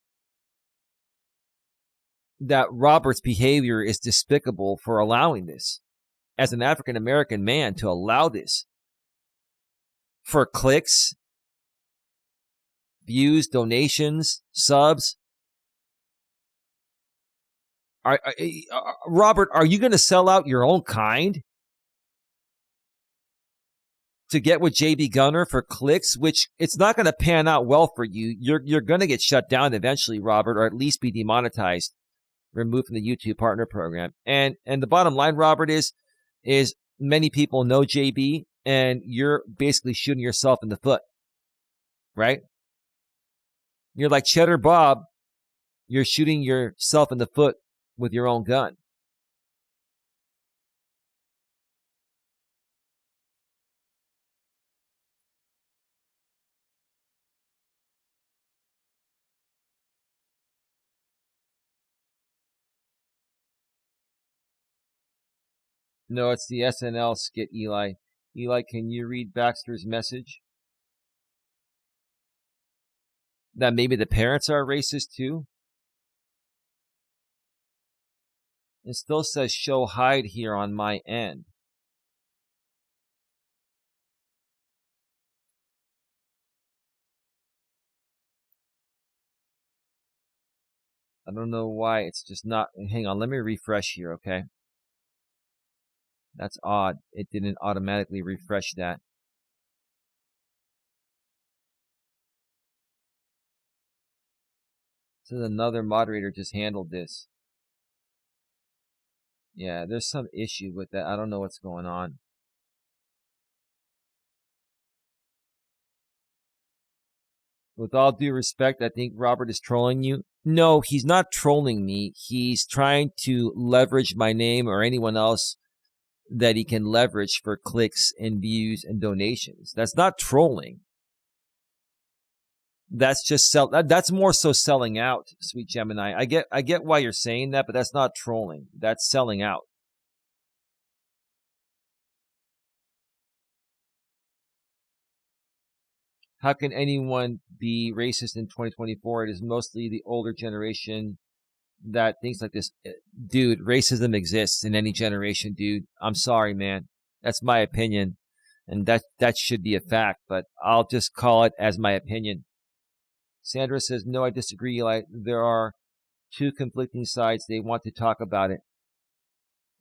that Robert's behavior is despicable for allowing this. As an African-American man, to allow this for clicks, views, donations, subs. Robert, are you going to sell out your own kind to get with JB Gunner for clicks, which it's not going to pan out well for you? You're going to get shut down eventually, Robert, or at least be demonetized, removed from the YouTube partner program. And the bottom line, Robert, is many people know JB, and you're basically shooting yourself in the foot, right? You're like Cheddar Bob. You're shooting yourself in the foot with your own gun. No, it's the SNL skit, Eli. Eli, can you read Baxter's message? That maybe the parents are racist too? It still says show hide here on my end. I don't know why it's just not. Hang on, let me refresh here, okay? That's odd. It didn't automatically refresh that. So another moderator just handled this. Yeah, there's some issue with that. I don't know what's going on. With all due respect, I think Robert is trolling you. No, he's not trolling me. He's trying to leverage my name or anyone else that he can leverage for clicks and views and donations. That's not trolling. That's just that's more so selling out, Sweet Gemini. I get why you're saying that, but that's not trolling. That's selling out. How can anyone be racist in 2024? It is mostly the older generation that thinks like this. Dude, racism exists in any generation, dude. I'm sorry, man. That's my opinion. And that should be a fact, but I'll just call it as my opinion. Sandra says, no, I disagree, Eli. There are two conflicting sides. They want to talk about it.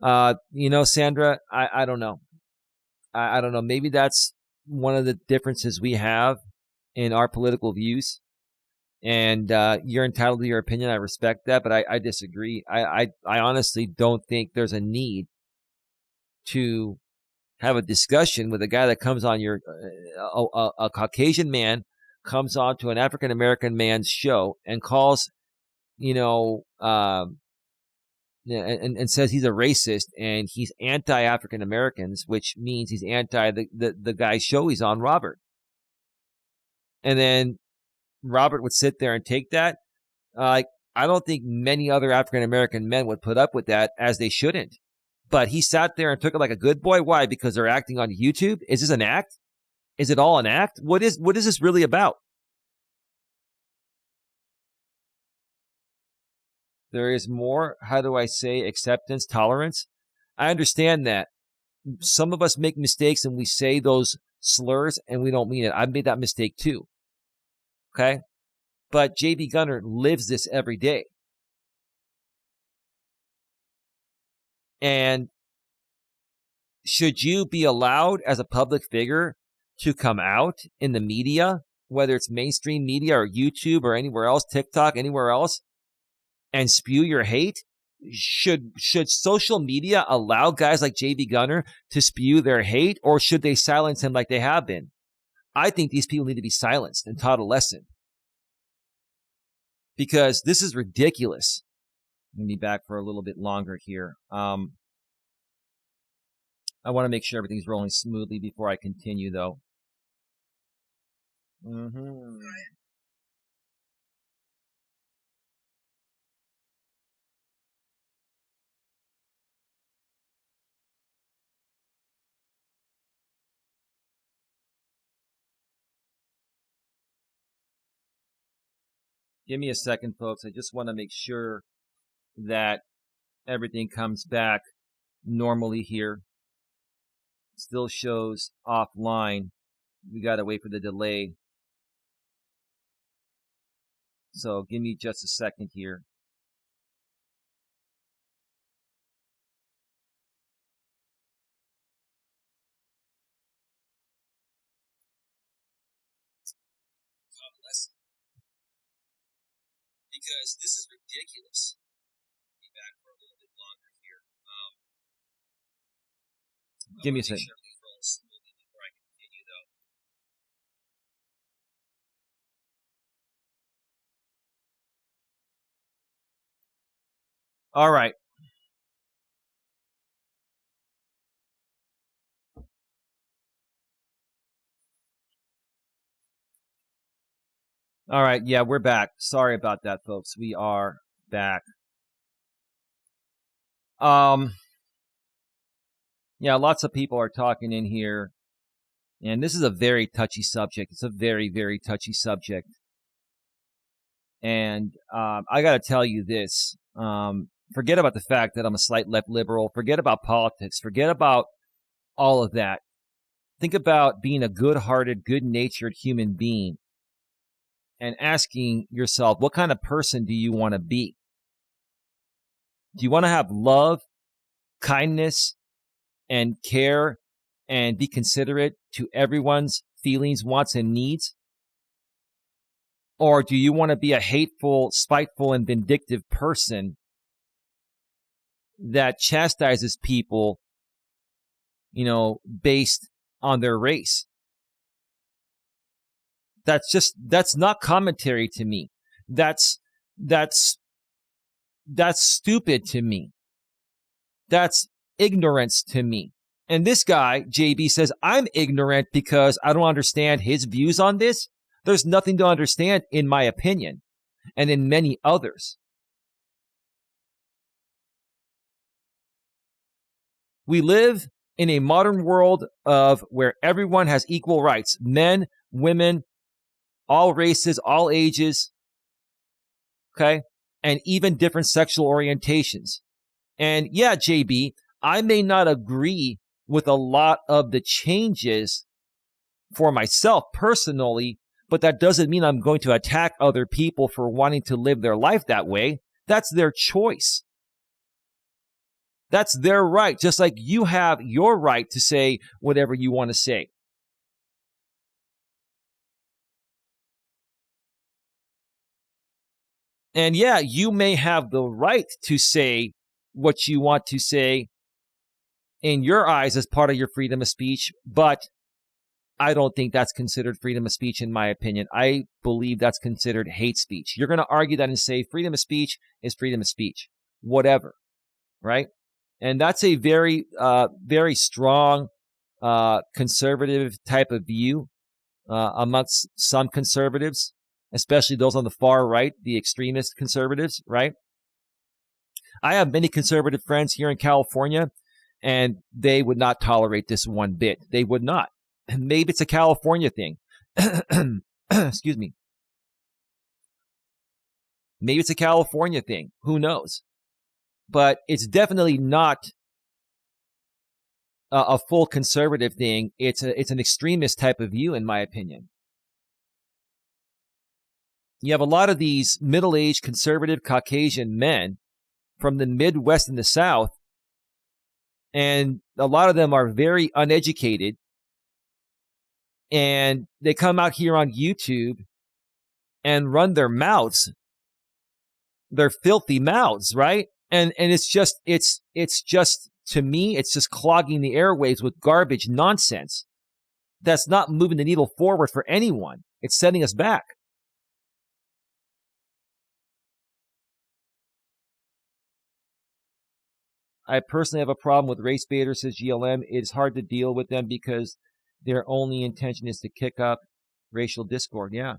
Sandra, I don't know. I don't know. Maybe that's one of the differences we have in our political views. And you're entitled to your opinion. I respect that, but I disagree. I honestly don't think there's a need to have a discussion with a guy that comes on a Caucasian man comes on to an African American man's show and calls, and says he's a racist and he's anti-African Americans, which means he's anti the guy's show he's on, Robert. And then Robert would sit there and take that. I don't think many other African American men would put up with that, as they shouldn't. But he sat there and took it like a good boy. Why? Because they're acting on YouTube? Is this an act? Is it all an act? What is this really about? There is more, how do I say, acceptance, tolerance. I understand that. Some of us make mistakes and we say those slurs and we don't mean it. I've made that mistake too. Okay? But JB Gunner lives this every day. And should you be allowed as a public figure to come out in the media, whether it's mainstream media or YouTube or anywhere else, TikTok, anywhere else, and spew your hate? Should social media allow guys like JB Gunner to spew their hate, or should they silence him like they have been? I think these people need to be silenced and taught a lesson, because this is ridiculous. Let me be back for a little bit longer here. I want to make sure everything's rolling smoothly before I continue, though. Give me a second, folks. I just want to make sure that everything comes back normally here. Still shows offline. We got to wait for the delay. So give me just a second here. Because this is ridiculous. Be back for a little bit longer here. Give me a second. Before I continue, though. All right. All right. Yeah, we're back. Sorry about that, folks. We are back. Yeah, lots of people are talking in here, and this is a very touchy subject. It's a very, very touchy subject. And I got to tell you this. Forget about the fact that I'm a slight left liberal. Forget about politics. Forget about all of that. Think about being a good-hearted, good-natured human being and asking yourself, what kind of person do you want to be? Do you want to have love, kindness, and care, and be considerate to everyone's feelings, wants, and needs? Or do you want to be a hateful, spiteful, and vindictive person that chastises people, based on their race? That's not commentary to me. That's stupid to me. That's ignorance to me. And this guy, JB, says, I'm ignorant because I don't understand his views on this. There's nothing to understand, in my opinion, and in many others. We live in a modern world of where everyone has equal rights. Men, women, all races, all ages, okay? And even different sexual orientations. And yeah, JB, I may not agree with a lot of the changes for myself personally, but that doesn't mean I'm going to attack other people for wanting to live their life that way. That's their choice. That's their right, just like you have your right to say whatever you want to say. And yeah, you may have the right to say what you want to say in your eyes as part of your freedom of speech, but I don't think that's considered freedom of speech, in my opinion. I believe that's considered hate speech. You're going to argue that and say freedom of speech is freedom of speech, whatever, right? And that's a very, very strong conservative type of view amongst some conservatives, especially those on the far right, the extremist conservatives, right? I have many conservative friends here in California, and they would not tolerate this one bit. They would not. Maybe it's a California thing. Excuse me. Maybe it's a California thing. Who knows? But it's definitely not a full conservative thing. It's an extremist type of view, in my opinion. You have a lot of these middle-aged, conservative, Caucasian men from the Midwest and the South, and a lot of them are very uneducated, and they come out here on YouTube and run their mouths, their filthy mouths, right? And it's just to me, it's just clogging the airwaves with garbage nonsense. That's not moving the needle forward for anyone. It's setting us back. I personally have a problem with race baiters, says GLM. It's hard to deal with them because their only intention is to kick up racial discord. Yeah.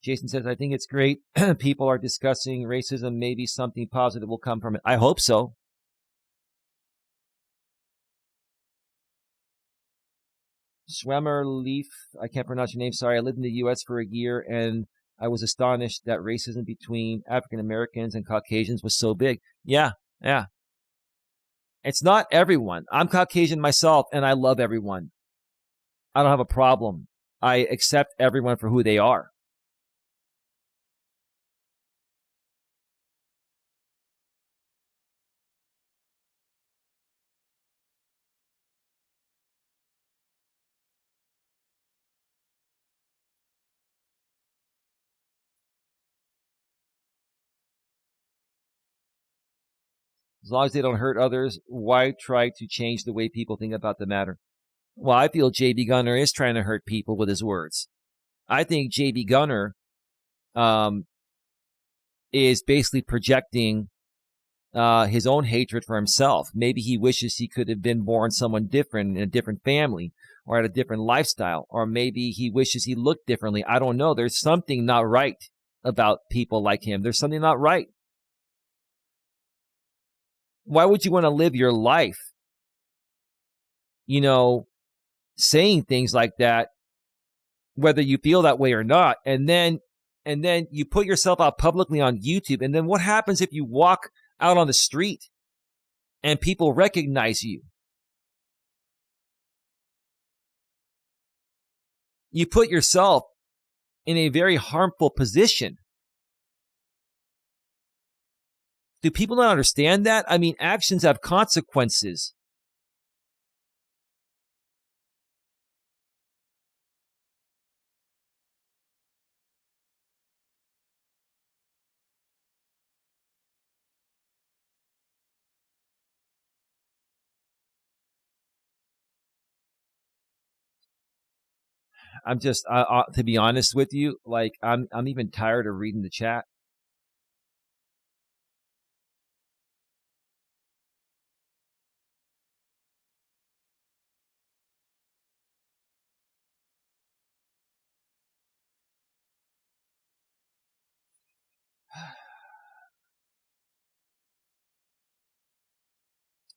Jason says, I think it's great. People are discussing racism. Maybe something positive will come from it. I hope so. Swemmer Leaf, I can't pronounce your name. Sorry. I lived in the U.S. for a year, and I was astonished that racism between African Americans and Caucasians was so big. Yeah. It's not everyone. I'm Caucasian myself, and I love everyone. I don't have a problem. I accept everyone for who they are. As long as they don't hurt others, why try to change the way people think about the matter? Well, I feel JB Gunner is trying to hurt people with his words. I think JB Gunner is basically projecting his own hatred for himself. Maybe he wishes he could have been born someone different in a different family or had a different lifestyle, or maybe he wishes he looked differently. I don't know. There's something not right about people like him. There's something not right. Why would you want to live your life, saying things like that, whether you feel that way or not, and then you put yourself out publicly on YouTube, and then what happens if you walk out on the street and people recognize you? You put yourself in a very harmful position. Do people not understand that? I mean, actions have consequences. I'm just, to be honest with you, like I'm even tired of reading the chat.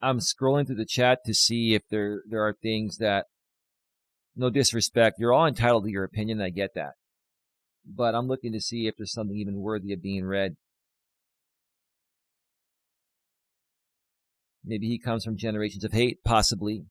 I'm scrolling through the chat to see if there are things that, no disrespect, you're all entitled to your opinion. I get that. But I'm looking to see if there's something even worthy of being read. Maybe he comes from generations of hate, possibly.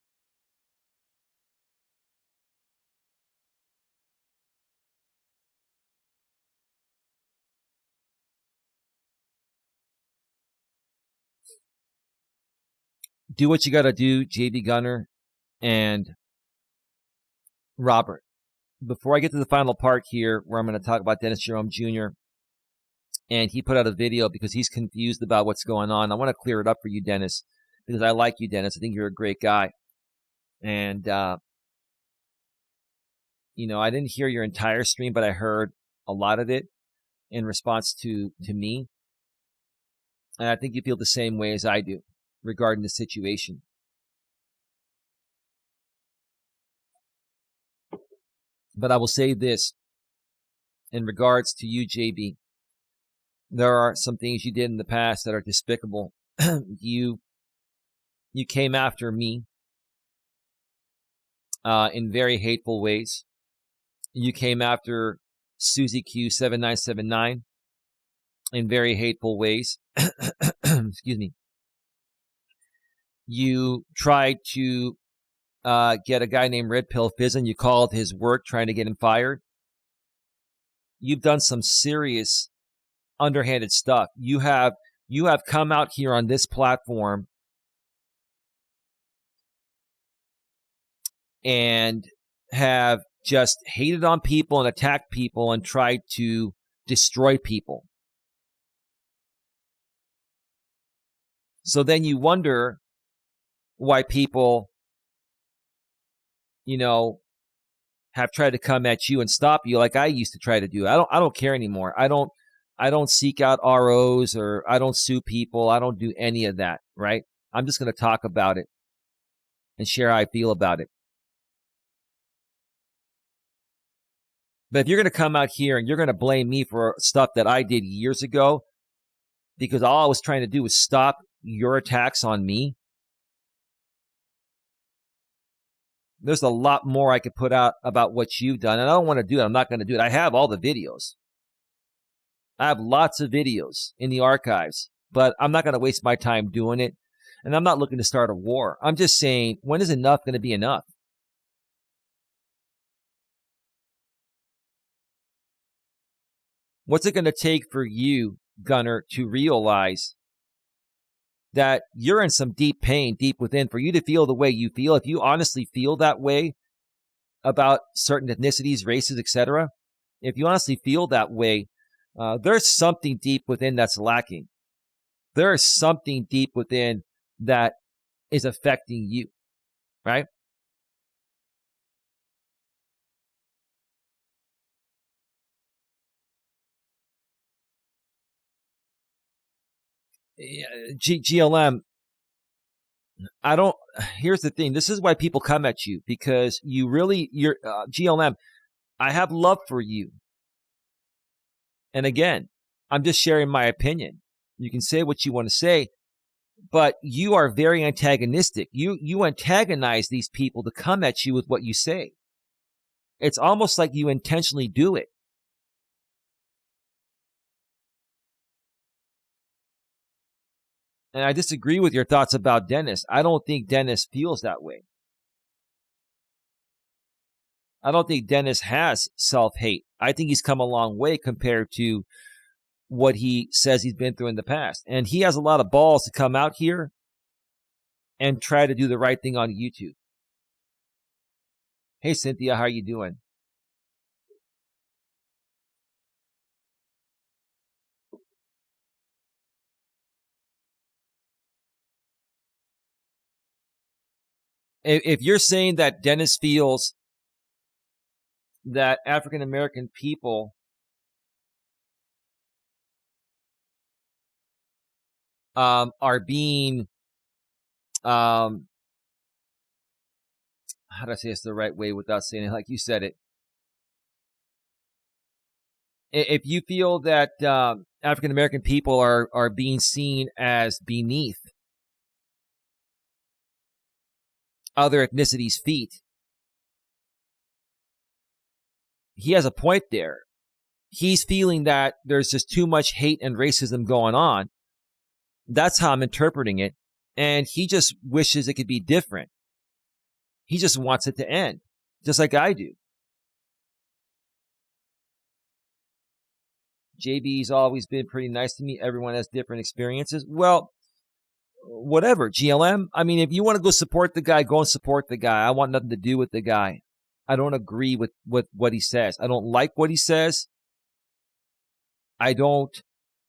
Do what you got to do, JB Gunner and Robert. Before I get to the final part here, where I'm going to talk about Dennis Jerome Jr., and he put out a video because he's confused about what's going on. I want to clear it up for you, Dennis, because I like you, Dennis. I think you're a great guy. And, I didn't hear your entire stream, but I heard a lot of it in response to me. And I think you feel the same way as I do regarding the situation. But I will say this in regards to you, JB. There are some things you did in the past that are despicable. You came after me in very hateful ways. You came after Susie Q7979 in very hateful ways. Excuse me. You tried to get a guy named Red Pill Fizzin. You called his work trying to get him fired. you've done some serious underhanded stuff. You have come out here on this platform and have just hated on people and attacked people and tried to destroy people. So then you wonder why people, have tried to come at you and stop you like I used to try to do. I don't care anymore. I don't seek out ROs, or I don't sue people. I don't do any of that, right? I'm just going to talk about it and share how I feel about it. But if you're going to come out here and you're going to blame me for stuff that I did years ago, because all I was trying to do was stop your attacks on me, there's a lot more I could put out about what you've done. And I don't want to do it. I'm not going to do it. I have all the videos. I have lots of videos in the archives, but I'm not going to waste my time doing it. And I'm not looking to start a war. I'm just saying, when is enough going to be enough? What's it going to take for you, Gunner, to realize that you're in some deep pain deep within, for you to feel the way you feel? If you honestly feel that way about certain ethnicities, races, etc., if you honestly feel that way, there's something deep within that's lacking. There is something deep within that is affecting you, right? GLM, here's the thing. This is why people come at you, because you're GLM, I have love for you. And again, I'm just sharing my opinion. You can say what you want to say, but you are very antagonistic. You antagonize these people to come at you with what you say. It's almost like you intentionally do it. And I disagree with your thoughts about Dennis. I don't think Dennis feels that way. I don't think Dennis has self-hate. I think he's come a long way compared to what he says he's been through in the past. And he has a lot of balls to come out here and try to do the right thing on YouTube. Hey, Cynthia, how are you doing? If you're saying that Dennis feels that African American people are being, how do I say this the right way without saying it like you said it? If you feel that African American people are being seen as beneath other ethnicities' feet, he has a point there. He's feeling that there's just too much hate and racism going on. That's how I'm interpreting it. And he just wishes it could be different. He just wants it to end, just like I do. JB's always been pretty nice to me. Everyone has different experiences. Well, whatever, GLM. I mean, if you want to go support the guy, go and support the guy. I want nothing to do with the guy. I don't agree with what he says. I don't like what he says. I don't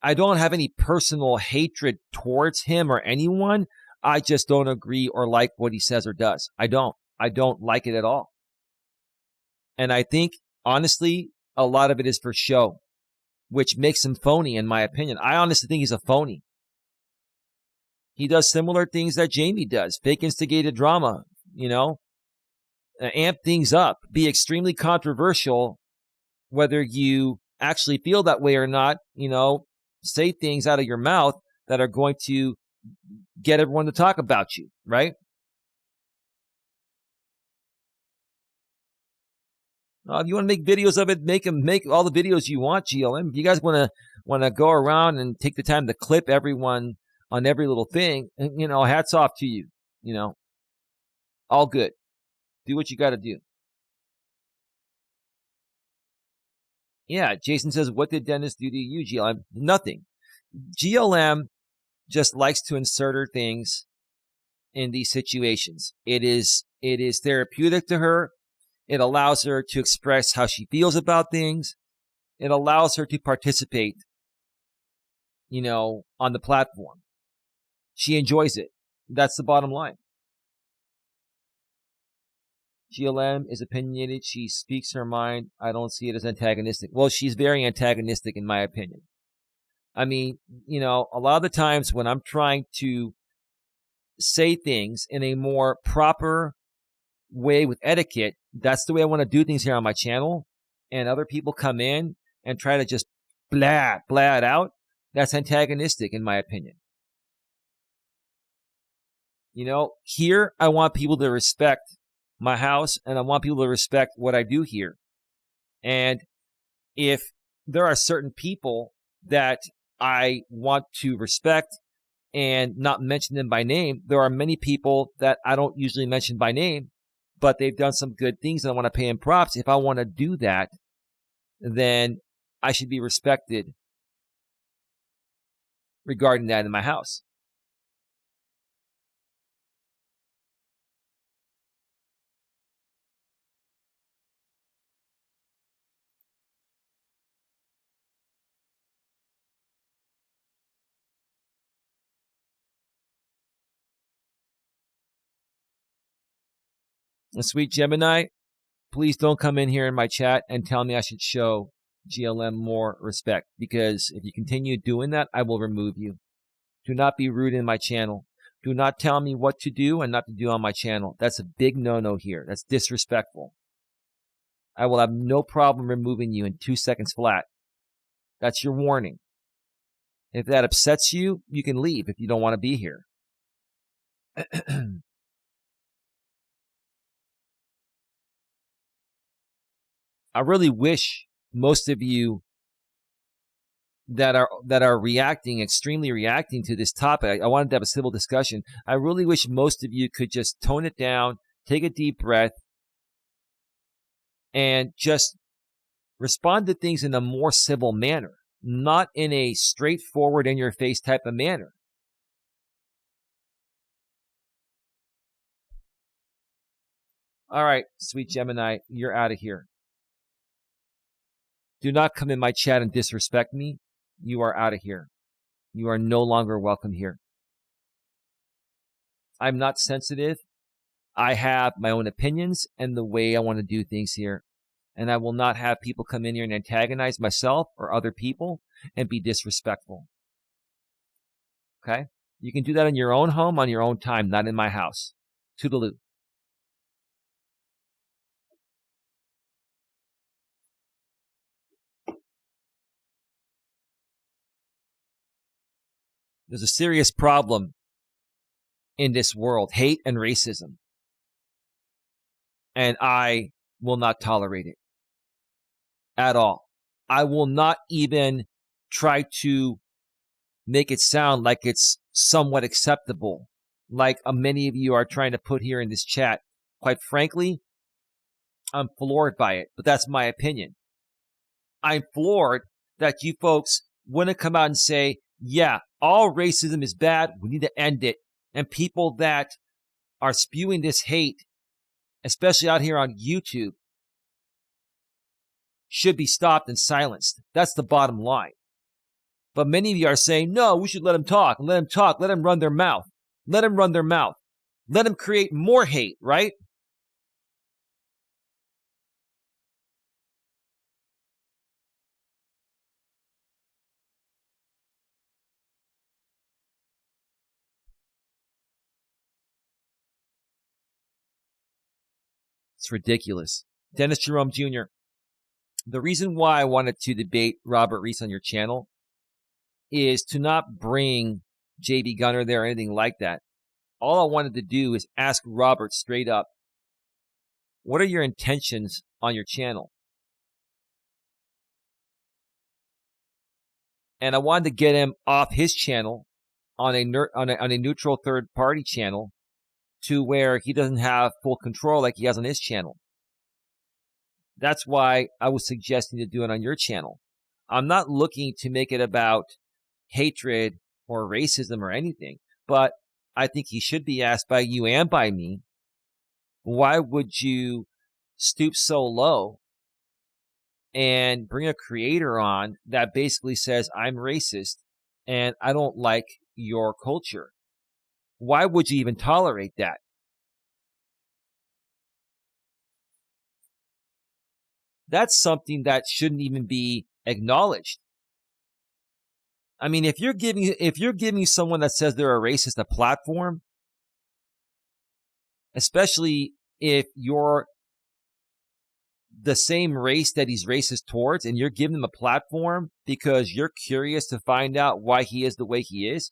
have any personal hatred towards him or anyone. I just don't agree or like what he says or does. I don't like it at all. And I think, honestly, a lot of it is for show, which makes him phony, in my opinion. I honestly think he's a phony. He does similar things that Jamie does. Fake instigated drama, amp things up, be extremely controversial, whether you actually feel that way or not, say things out of your mouth that are going to get everyone to talk about you, right? If you want to make videos of it, make all the videos you want, GLM. If you guys want to go around and take the time to clip everyone on every little thing, hats off to you, all good. Do what you got to do. Yeah, Jason says, what did Dennis do to you, GLM? Nothing. GLM just likes to insert her things in these situations. It is therapeutic to her. It allows her to express how she feels about things. It allows her to participate, on the platform. She enjoys it. That's the bottom line. GLM is opinionated. She speaks her mind. I don't see it as antagonistic. Well, she's very antagonistic in my opinion. I mean, a lot of the times when I'm trying to say things in a more proper way with etiquette, that's the way I want to do things here on my channel, and other people come in and try to just blah it out, that's antagonistic in my opinion. Here I want people to respect my house, and I want people to respect what I do here. And if there are certain people that I want to respect and not mention them by name, there are many people that I don't usually mention by name, but they've done some good things and I want to pay them props. If I want to do that, then I should be respected regarding that in my house. And Sweet Gemini, please don't come in here in my chat and tell me I should show GLM more respect, because if you continue doing that, I will remove you. Do not be rude in my channel. Do not tell me what to do and not to do on my channel. That's a big no-no here. That's disrespectful. I will have no problem removing you in 2 seconds flat. That's your warning. If that upsets you, you can leave if you don't want to be here. I really wish most of you that are extremely reacting to this topic. I wanted to have a civil discussion. I really wish most of you could just tone it down, take a deep breath, and just respond to things in a more civil manner, not in a straightforward, in-your-face type of manner. All right, Sweet Gemini, you're out of here. Do not come in my chat and disrespect me. You are out of here. You are no longer welcome here. I'm not sensitive. I have my own opinions and the way I want to do things here. And I will not have people come in here and antagonize myself or other people and be disrespectful. Okay? You can do that in your own home on your own time, not in my house. Toodaloo. There's a serious problem in this world, hate and racism. And I will not tolerate it at all. I will not even try to make it sound like it's somewhat acceptable, like many of you are trying to put here in this chat. Quite frankly, I'm floored by it, but that's my opinion. I'm floored that you folks wouldn't come out and say, yeah, all racism is bad, we need to end it. And people that are spewing this hate, especially out here on YouTube, should be stopped and silenced. That's the bottom line. But many of you are saying, no, we should let them talk. Let them talk. Let them run their mouth. Let them run their mouth. Let them create more hate, right? It's ridiculous. Dennis Jerome Jr., the reason why I wanted to debate Robert Reese on your channel is to not bring JB Gunner there or anything like that. All I wanted to do is ask Robert straight up, what are your intentions on your channel? And I wanted to get him off his channel on a neutral third-party channel to where he doesn't have full control like he has on his channel. That's why I was suggesting to do it on your channel. I'm not looking to make it about hatred or racism or anything, but I think he should be asked by you and by me, why would you stoop so low and bring a creator on that basically says, I'm racist and I don't like your culture? Why would you even tolerate that? That's something that shouldn't even be acknowledged. I mean, if you're giving someone that says they're a racist a platform, especially if you're the same race that he's racist towards, and you're giving him a platform because you're curious to find out why he is the way he is,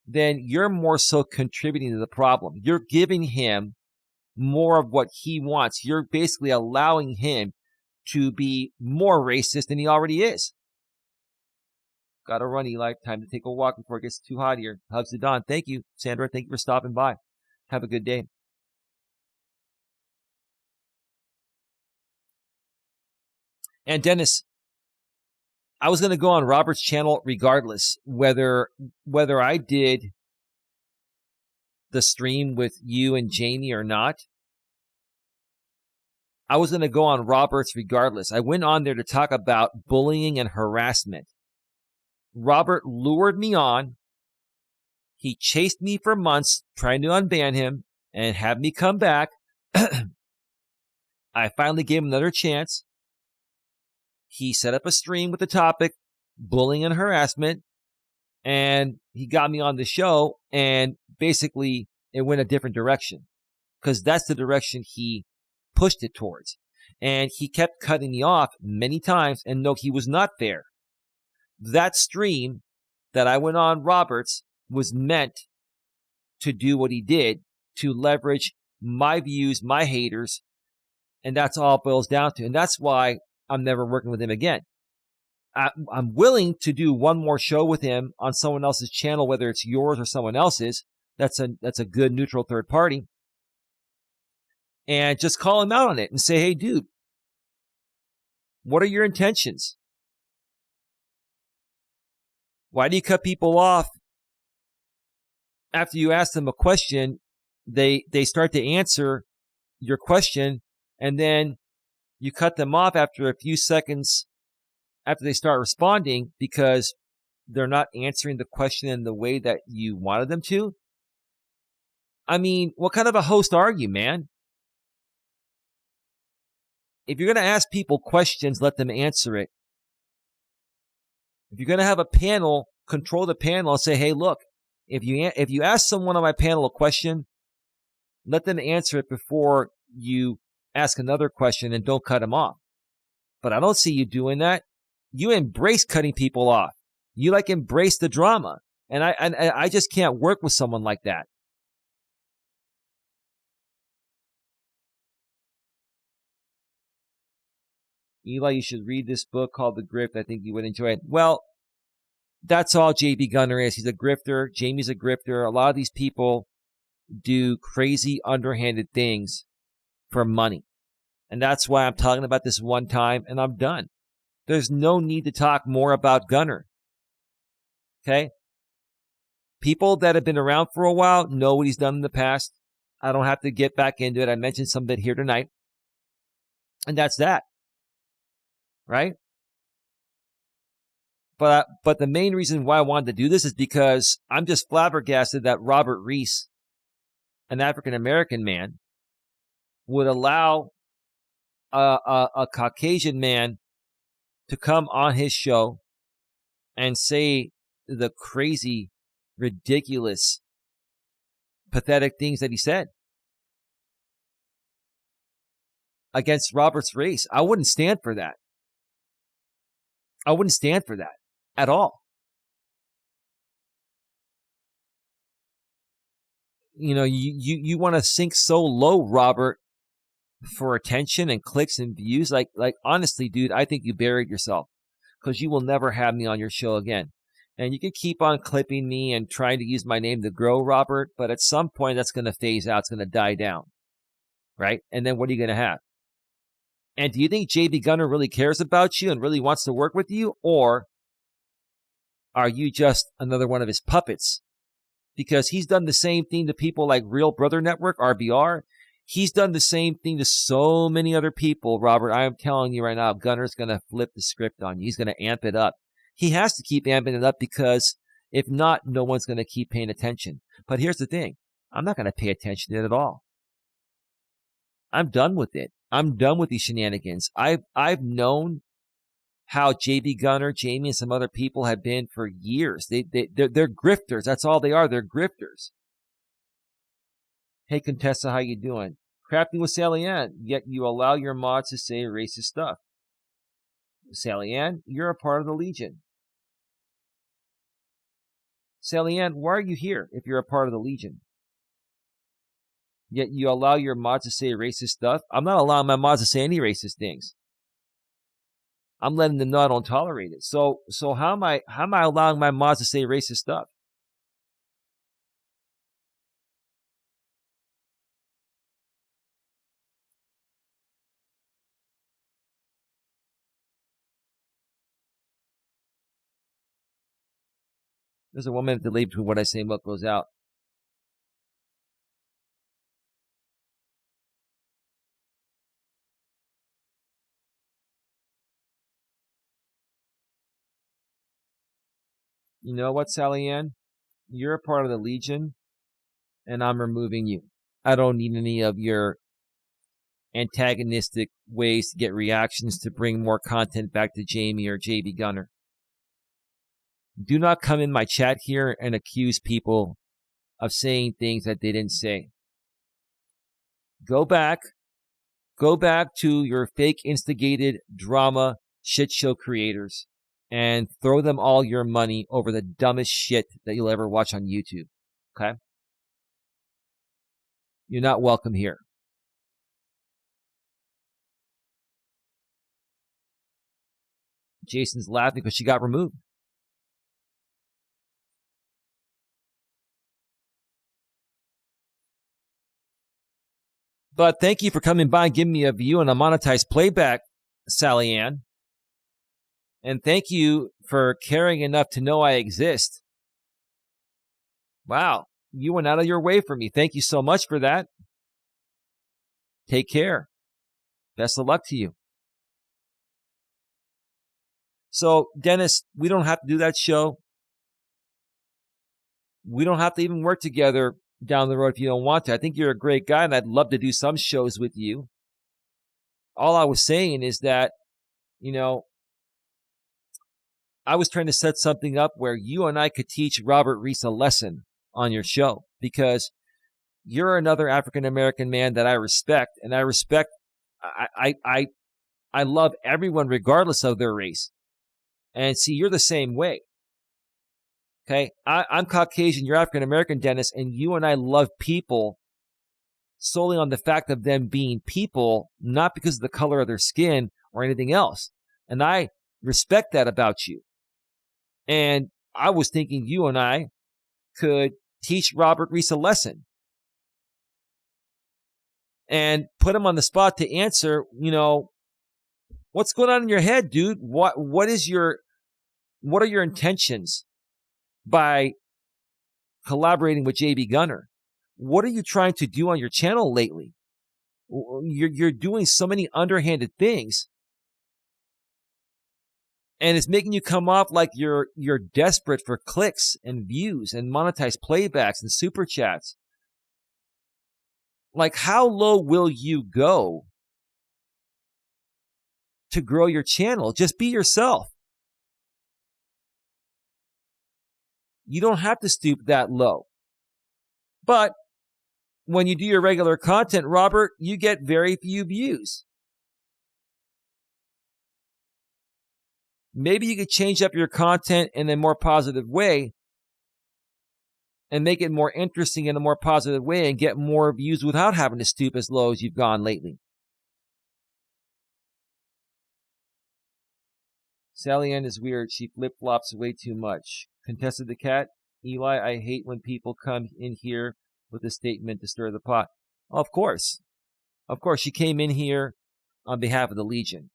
then you're more so contributing to the problem. You're giving him more of what he wants. You're basically allowing him to be more racist than he already is. Got to run, Eli. Time to take a walk before it gets too hot here. Hugs to Don. Thank you, Sandra. Thank you for stopping by. Have a good day. And Dennis, I was going to go on Robert's channel regardless, whether I did the stream with you and Jamie or not. I was going to go on Robert's regardless. I went on there to talk about bullying and harassment. Robert lured me on. He chased me for months trying to unban him and have me come back. I finally gave him another chance. He set up a stream with the topic, bullying and harassment, and he got me on the show, and basically it went a different direction because that's the direction he pushed it towards. And he kept cutting me off many times, and no, he was not fair. That stream that I went on Roberts was meant to do what he did, to leverage my views, my haters, and that's all it boils down to. And that's why I'm never working with him again. I'm willing to do one more show with him on someone else's channel, whether it's yours or someone else's. That's a good neutral third party. And just call him out on it and say, hey, dude, what are your intentions? Why do you cut people off after you ask them a question? They start to answer your question, and then you cut them off after a few seconds after they start responding because they're not answering the question in the way that you wanted them to. I mean, what kind of a host are you, man? If you're going to ask people questions, let them answer it. If you're going to have a panel, control the panel and say, hey, look, if you ask someone on my panel a question, let them answer it before you ask another question, and don't cut them off. But I don't see you doing that. You embrace cutting people off. You embrace the drama. And I just can't work with someone like that. Eli, you should read this book called The Grift. I think you would enjoy it. Well, that's all JB Gunner is. He's a grifter. Jamie's a grifter. A lot of these people do crazy, underhanded things for money. And that's why I'm talking about this one time, and I'm done. There's no need to talk more about Gunner. Okay? People that have been around for a while know what he's done in the past. I don't have to get back into it. I mentioned some of it here tonight. And that's that. Right? But the main reason why I wanted to do this is because I'm just flabbergasted that Robert Reese, an African-American man, would allow a Caucasian man to come on his show and say the crazy, ridiculous, pathetic things that he said against Robert's race. I wouldn't stand for that. I wouldn't stand for that at all. You know, you want to sink so low, Robert, for attention and clicks and views. Like honestly, dude, I think you buried yourself because you will never have me on your show again. And you can keep on clipping me and trying to use my name to grow, Robert, but at some point that's going to phase out. It's going to die down. Right? And then what are you going to have? And do you think JB Gunner really cares about you and really wants to work with you? Or are you just another one of his puppets? Because he's done the same thing to people like Real Brother Network, RBR. He's done the same thing to so many other people, Robert. I am telling you right now, Gunner's going to flip the script on you. He's going to amp it up. He has to keep amping it up because if not, no one's going to keep paying attention. But here's the thing. I'm not going to pay attention to it at all. I'm done with it. I'm done with these shenanigans. I've known how JB Gunner, Jamie, and some other people have been for years. They're grifters. That's all they are. They're grifters. Hey, Contessa, how you doing? Crafting with Sally Ann, yet you allow your mods to say racist stuff. Sally Ann, you're a part of the Legion. Sally Ann, why are you here if you're a part of the Legion? Yet you allow your mods to say racist stuff? I'm not allowing my mods to say any racist things. I'm letting them know I don't tolerate it. So how am I allowing my mods to say racist stuff? There's a 1 minute delay between what I say and what goes out. You know what, Sally Ann? You're a part of the Legion, and I'm removing you. I don't need any of your antagonistic ways to get reactions to bring more content back to Jamie or JB Gunner. Do not come in my chat here and accuse people of saying things that they didn't say. Go back to your fake instigated drama shit show creators and throw them all your money over the dumbest shit that you'll ever watch on YouTube. Okay? You're not welcome here. Jason's laughing because she got removed. But thank you for coming by and giving me a view on a monetized playback, Sally Ann. And thank you for caring enough to know I exist. Wow, you went out of your way for me. Thank you so much for that. Take care. Best of luck to you. So, Dennis, we don't have to do that show. We don't have to even work together down the road if you don't want to. I think you're a great guy, and I'd love to do some shows with you. All I was saying is that, I was trying to set something up where you and I could teach Robert Reese a lesson on your show, because you're another African-American man that I respect, and I respect, I love everyone regardless of their race. And see, you're the same way. Okay? I'm Caucasian, you're African-American, Dennis, and you and I love people solely on the fact of them being people, not because of the color of their skin or anything else. And I respect that about you. And I was thinking you and I could teach Robert Reese a lesson and put him on the spot to answer, what's going on in your head, dude? What are your intentions by collaborating with JB Gunner? What are you trying to do on your channel lately? You're doing so many underhanded things, and it's making you come off like you're desperate for clicks and views and monetized playbacks and super chats. Like, how low will you go to grow your channel? Just be yourself. You don't have to stoop that low. But when you do your regular content, Robert, you get very few views. Maybe you could change up your content in a more positive way and make it more interesting in a more positive way and get more views without having to stoop as low as you've gone lately. Sally Ann is weird. She flip-flops way too much. Contested the cat. Eli, I hate when people come in here with a statement to stir the pot. Of course. She came in here on behalf of the Legion.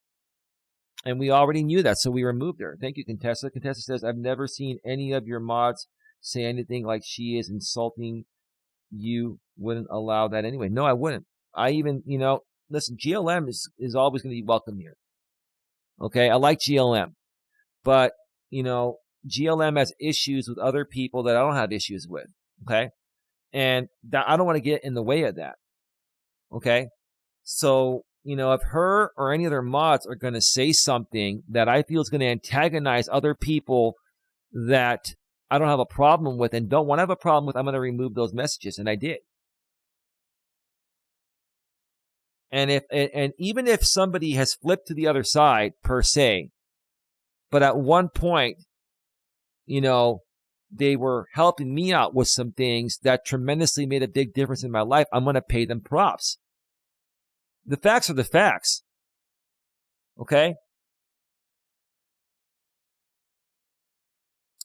And we already knew that, so we removed her. Thank you, Contessa. Contessa says, I've never seen any of your mods say anything like she is insulting you. Wouldn't allow that anyway. No, I wouldn't. I even, listen, GLM is always going to be welcome here. Okay, I like GLM. But, GLM has issues with other people that I don't have issues with. Okay? And that I don't want to get in the way of that. Okay? So, if her or any other mods are going to say something that I feel is going to antagonize other people that I don't have a problem with and don't want to have a problem with, I'm going to remove those messages. And I did. And even if somebody has flipped to the other side per se, but at one point, they were helping me out with some things that tremendously made a big difference in my life, I'm going to pay them props. The facts are the facts. Okay?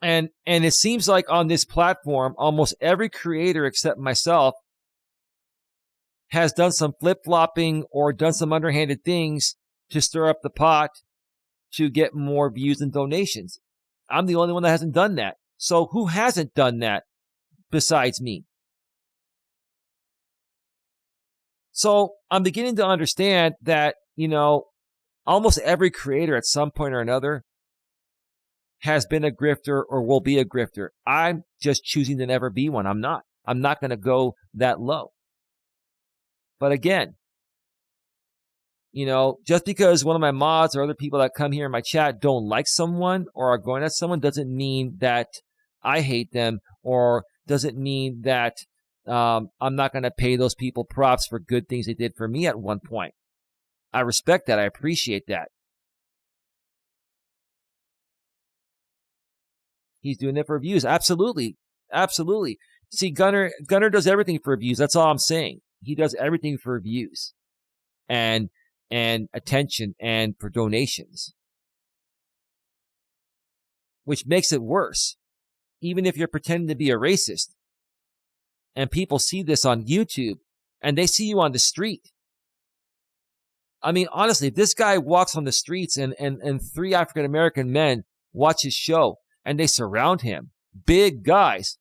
And it seems like on this platform, almost every creator except myself has done some flip-flopping or done some underhanded things to stir up the pot to get more views and donations. I'm the only one that hasn't done that. So who hasn't done that besides me? So I'm beginning to understand that, almost every creator at some point or another has been a grifter or will be a grifter. I'm just choosing to never be one. I'm not. I'm not going to go that low. But again, just because one of my mods or other people that come here in my chat don't like someone or are going at someone doesn't mean that I hate them or doesn't mean that I'm not going to pay those people props for good things they did for me at one point. I respect that. I appreciate that. He's doing it for views. Absolutely. Absolutely. See, Gunner does everything for views. That's all I'm saying. He does everything for views and attention and for donations, which makes it worse. Even if you're pretending to be a racist and people see this on YouTube and they see you on the street. I mean, honestly, if this guy walks on the streets and 3 African-American men watch his show and they surround him, big guys,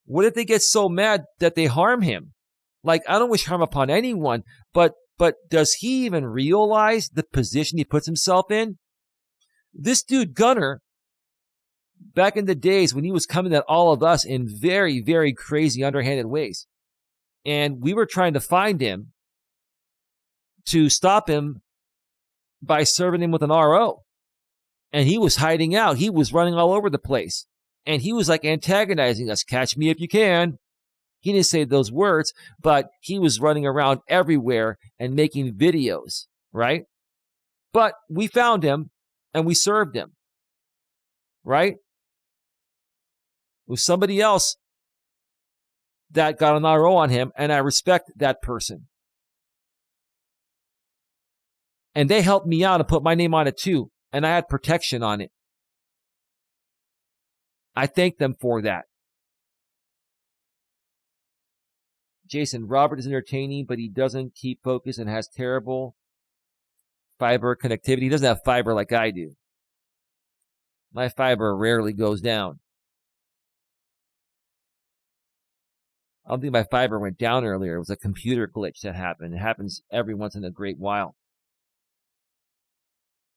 what if they get so mad that they harm him? Like, I don't wish harm upon anyone, but does he even realize the position he puts himself in? This dude, Gunner, back in the days when he was coming at all of us in very, very crazy, underhanded ways, and we were trying to find him to stop him by serving him with an RO. And he was hiding out. He was running all over the place. And he was like antagonizing us. Catch me if you can. He didn't say those words, but he was running around everywhere and making videos, right? But we found him and we served him, right? It was somebody else that got an RO on him, and I respect that person. And they helped me out and put my name on it too, and I had protection on it. I thank them for that. Jason, Robert is entertaining, but he doesn't keep focus and has terrible fiber connectivity. He doesn't have fiber like I do. My fiber rarely goes down. I don't think my fiber went down earlier. It was a computer glitch that happened. It happens every once in a great while.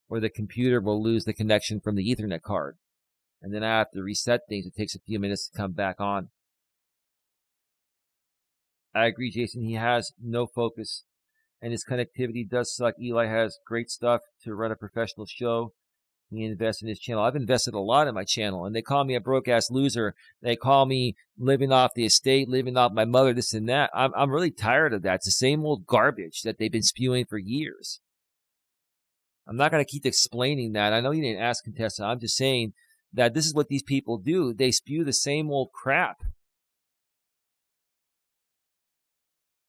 Or the computer will lose the connection from the Ethernet card. And then I have to reset things. It takes a few minutes to come back on. I agree, Jason. He has no focus, and his connectivity does suck. Eli has great stuff to run a professional show. He invests in his channel. I've invested a lot in my channel, and they call me a broke-ass loser. They call me living off the estate, living off my mother, this and that. I'm really tired of that. It's the same old garbage that they've been spewing for years. I'm not going to keep explaining that. I know you didn't ask, Contessa. I'm just saying that this is what these people do. They spew the same old crap.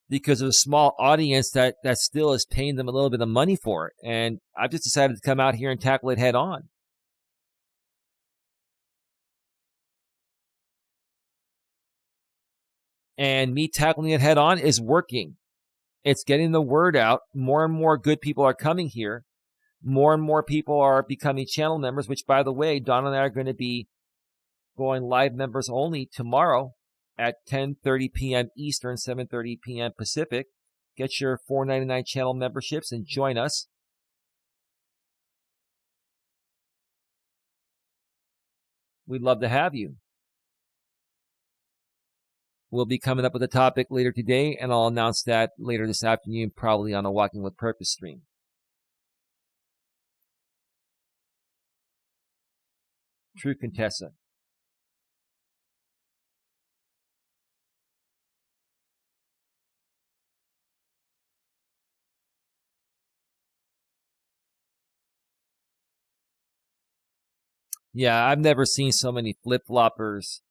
Because of a small audience that still is paying them a little bit of money for it. And I've just decided to come out here and tackle it head on. And me tackling it head on is working. It's getting the word out. More and more good people are coming here. More and more people are becoming channel members, which, by the way, Don and I are going to be going live members only tomorrow at 10:30 p.m. Eastern, 7:30 p.m. Pacific. Get your $4.99 channel memberships and join us. We'd love to have you. We'll be coming up with a topic later today, and I'll announce that later this afternoon, probably on a Walking with Purpose stream. True Contessa. Yeah, I've never seen so many flip-floppers.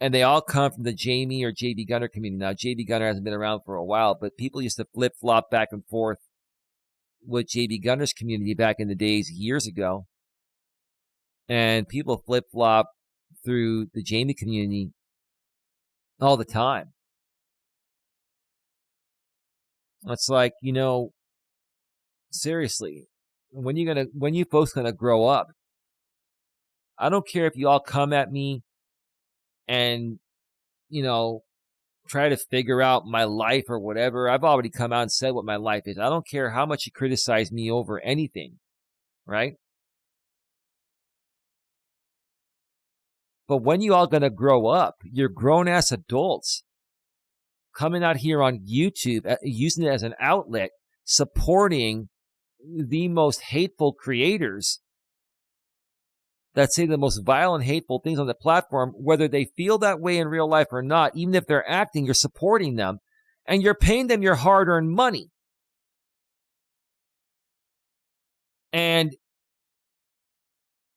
And they all come from the Jamie or JB Gunner community. Now, JB Gunner hasn't been around for a while, but people used to flip-flop back and forth with JB Gunner's community back in the days, years ago. And people flip-flop through the Jamie community all the time. It's like, seriously, when you folks gonna grow up? I don't care if you all come at me and, try to figure out my life or whatever. I've already come out and said what my life is. I don't care how much you criticize me over anything, right? But when you all gonna grow up? You're grown-ass adults coming out here on YouTube, using it as an outlet, supporting the most hateful creators that say the most violent, hateful things on the platform, whether they feel that way in real life or not. Even if they're acting, you're supporting them, and you're paying them your hard-earned money. And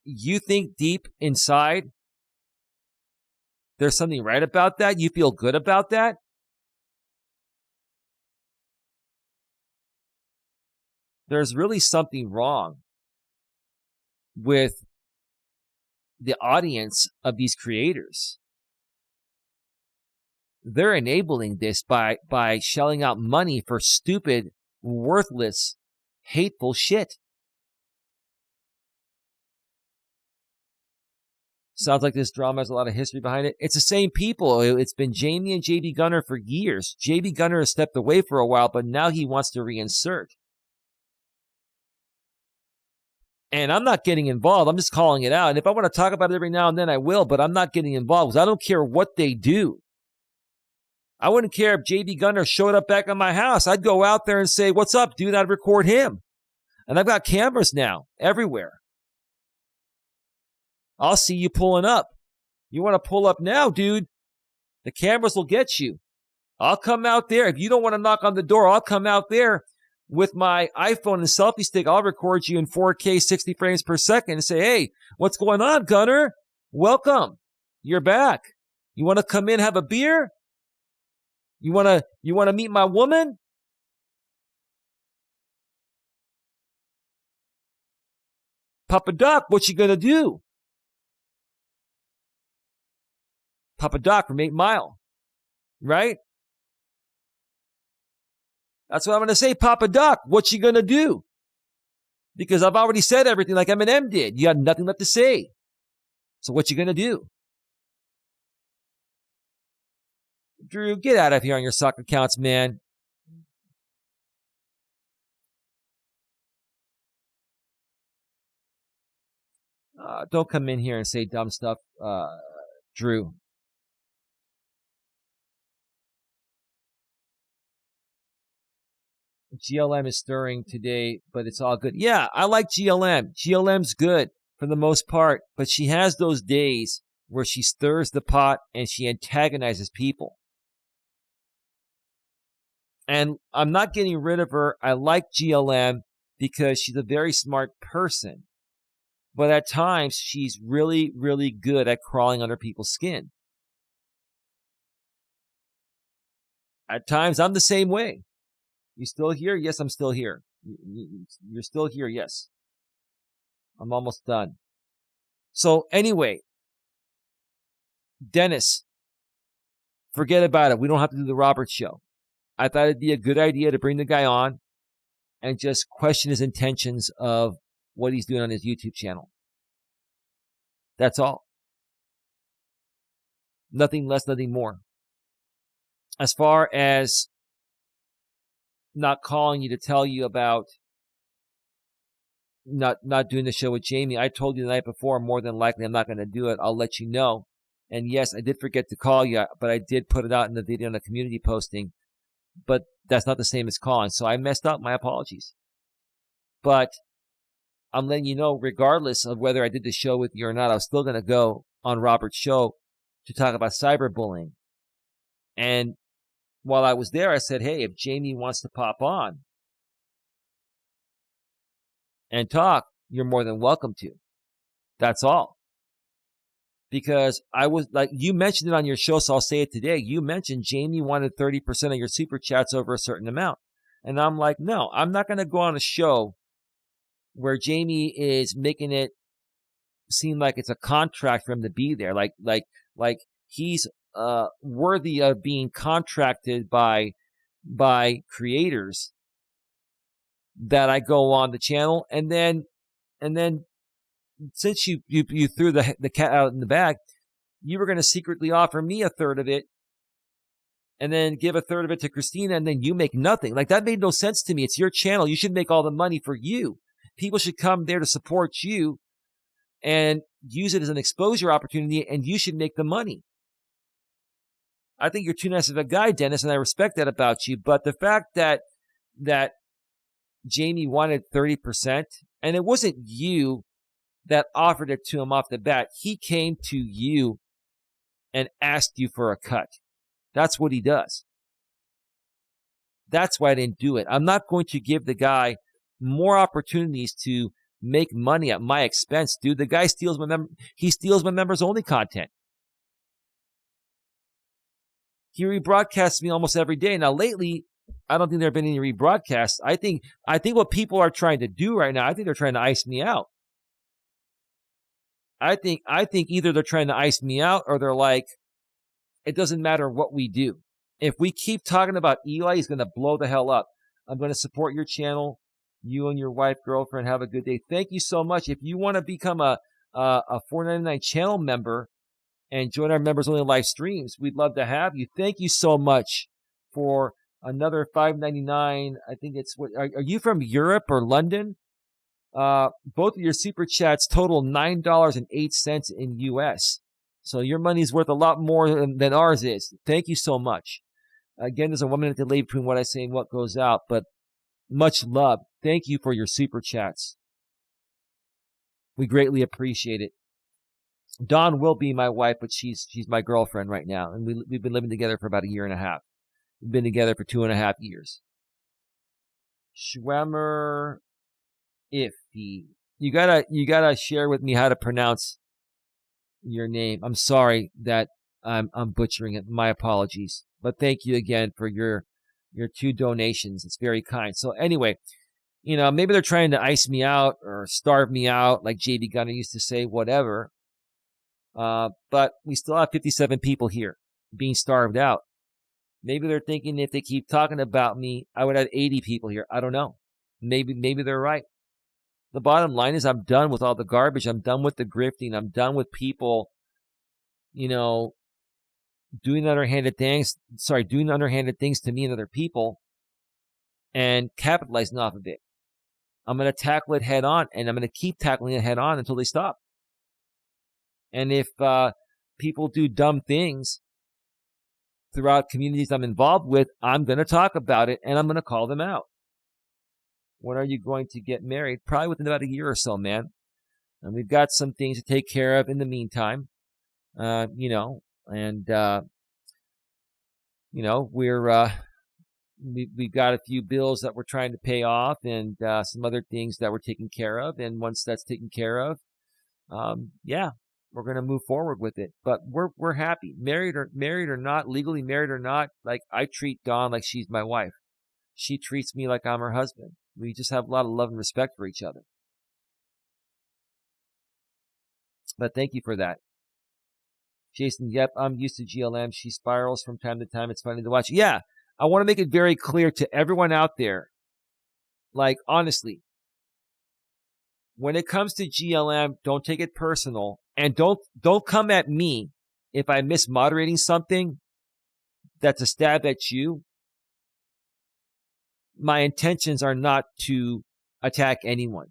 you think deep inside there's something right about that? You feel good about that? There's really something wrong with the audience of these creators. They're enabling this by shelling out money for stupid, worthless, hateful shit. Sounds like this drama has a lot of history behind it. It's the same people. It's been Jamie and JB Gunner for years. JB Gunner has stepped away for a while, but now he wants to reinsert. And I'm not getting involved. I'm just calling it out. And if I want to talk about it every now and then, I will, but I'm not getting involved because I don't care what they do. I wouldn't care if JB Gunner showed up back at my house. I'd go out there and say, "What's up, dude?" I'd record him. And I've got cameras now everywhere. I'll see you pulling up. You want to pull up now, dude? The cameras will get you. I'll come out there. If you don't want to knock on the door, I'll come out there with my iPhone and selfie stick. I'll record you in 4K, 60 frames per second and say, "Hey, what's going on, Gunner? Welcome. You're back. You want to come in, have a beer? You want to meet my woman?" Papa Doc, what you gonna do? Papa Doc from 8 Mile, right? That's what I'm going to say. Papa Doc, what you going to do? Because I've already said everything like Eminem did. You got nothing left to say. So what you going to do? Drew, get out of here on your soccer accounts, man. Don't come in here and say dumb stuff, Drew. GLM is stirring today, but it's all good. Yeah, I like GLM. GLM's good for the most part, but she has those days where she stirs the pot and she antagonizes people. And I'm not getting rid of her. I like GLM because she's a very smart person. But at times, she's really, really good at crawling under people's skin. At times, I'm the same way. You still here? Yes, I'm still here. You're still here? Yes. I'm almost done. So anyway, Dennis, forget about it. We don't have to do the Robert show. I thought it'd be a good idea to bring the guy on and just question his intentions of what he's doing on his YouTube channel. That's all. Nothing less, nothing more. As far as not calling you to tell you about not doing the show with Jamie, I told you the night before, more than likely I'm not going to do it. I'll let you know. And yes, I did forget to call you, but I did put it out in the video on the community posting. But that's not the same as calling. So I messed up. My apologies. But I'm letting you know, regardless of whether I did the show with you or not, I was still going to go on Robert's show to talk about cyberbullying. And while I was there, I said, hey, if Jamie wants to pop on and talk, you're more than welcome to. That's all. Because I was like, you mentioned it on your show, so I'll say it today. You mentioned Jamie wanted 30% of your super chats over a certain amount. And I'm like, no, I'm not going to go on a show where Jamie is making it seem like it's a contract for him to be there. Like he's worthy of being contracted by creators that I go on the channel. And then since you threw the cat out in the bag, you were going to secretly offer me a third of it and then give a third of it to Christina, and then you make nothing. Like, that made no sense to me. It's your channel. You should make all the money for you. People should come there to support you and use it as an exposure opportunity, and you should make the money. I think you're too nice of a guy, Dennis, and I respect that about you. But the fact that Jamie wanted 30%, and it wasn't you that offered it to him off the bat. He came to you and asked you for a cut. That's what he does. That's why I didn't do it. I'm not going to give the guy more opportunities to make money at my expense, dude. The guy steals my members only content. He rebroadcasts me almost every day. Now, lately, I don't think there have been any rebroadcasts. I think what people are trying to do right now, I think they're trying to ice me out. I think either they're trying to ice me out or they're like, it doesn't matter what we do. If we keep talking about Eli, he's going to blow the hell up. I'm going to support your channel. You and your wife, girlfriend, have a good day. Thank you so much. If you want to become a $4.99 channel member and join our members only live streams, we'd love to have you. Thank you so much for another $5.99. I think it's what are you from Europe or London? Both of your super chats total $9.08 in US. So your money's worth a lot more than ours is. Thank you so much. Again, there's a 1 minute delay between what I say and what goes out, but much love. Thank you for your super chats. We greatly appreciate it. Dawn will be my wife, but she's my girlfriend right now, and we've been living together for about a year and a half. We've been together for 2.5 years. Schwemmer Iffy. You gotta share with me how to pronounce your name. I'm sorry that I'm butchering it. My apologies. But thank you again for your 2 donations. It's very kind. So anyway, maybe they're trying to ice me out or starve me out, like JB Gunner used to say, whatever. But we still have 57 people here being starved out. Maybe they're thinking if they keep talking about me, I would have 80 people here. I don't know. Maybe they're right. The bottom line is I'm done with all the garbage. I'm done with the grifting. I'm done with people, doing underhanded things to me and other people and capitalizing off of it. I'm going to tackle it head on, and I'm going to keep tackling it head on until they stop. And if people do dumb things throughout communities I'm involved with, I'm going to talk about it, and I'm going to call them out. When are you going to get married? Probably within about a year or so, man. And we've got some things to take care of in the meantime, we've got a few bills that we're trying to pay off and some other things that we're taking care of. And once that's taken care of, we're going to move forward with it. But we're happy, married or not, legally married or not. Like, I treat Dawn like she's my wife. She treats me like I'm her husband. We just have a lot of love and respect for each other. But thank you for that. Jason, yep, I'm used to GLM. She spirals from time to time. It's funny to watch. Yeah, I want to make it very clear to everyone out there. Like, honestly, when it comes to GLM, don't take it personal. And don't come at me if I miss moderating something that's a stab at you. My intentions are not to attack anyone.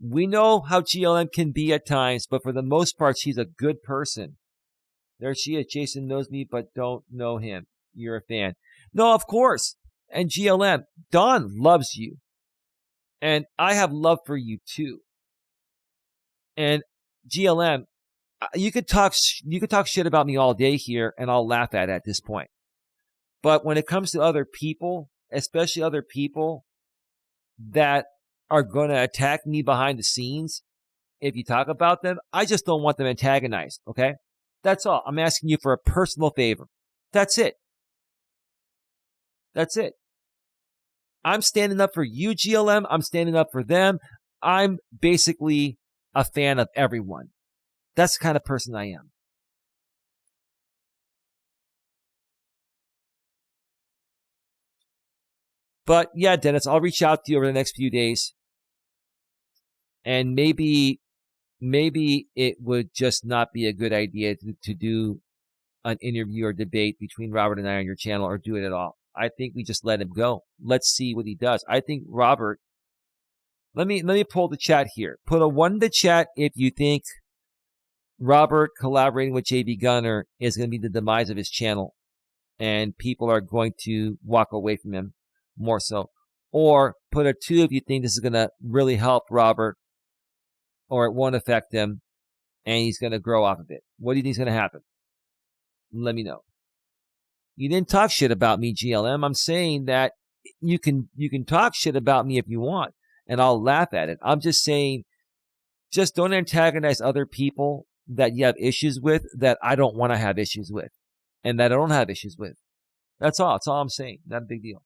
We know how GLM can be at times, but for the most part, she's a good person. There she is. Jason knows me, but don't know him. You're a fan. No, of course. And GLM, Don loves you. And I have love for you too. And GLM, you could talk shit about me all day here, and I'll laugh at this point. But when it comes to other people, especially other people that are going to attack me behind the scenes, if you talk about them, I just don't want them antagonized, okay? That's all. I'm asking you for a personal favor. That's it. That's it. I'm standing up for you, GLM. I'm standing up for them. I'm basically a fan of everyone. That's the kind of person I am. But yeah, Dennis, I'll reach out to you over the next few days. And maybe it would just not be a good idea to do an interview or debate between Robert and I on your channel, or do it at all. I think we just let him go. Let's see what he does. I think Robert, let me pull the chat here. Put a 1 in the chat if you think Robert collaborating with JB Gunner is going to be the demise of his channel and people are going to walk away from him more so. Or put a 2 if you think this is going to really help Robert or it won't affect him and he's going to grow off of it. What do you think is going to happen? Let me know. You didn't talk shit about me, GLM. I'm saying that you can talk shit about me if you want, and I'll laugh at it. I'm just saying, just don't antagonize other people that you have issues with that I don't want to have issues with, and that I don't have issues with. That's all. That's all I'm saying. Not a big deal.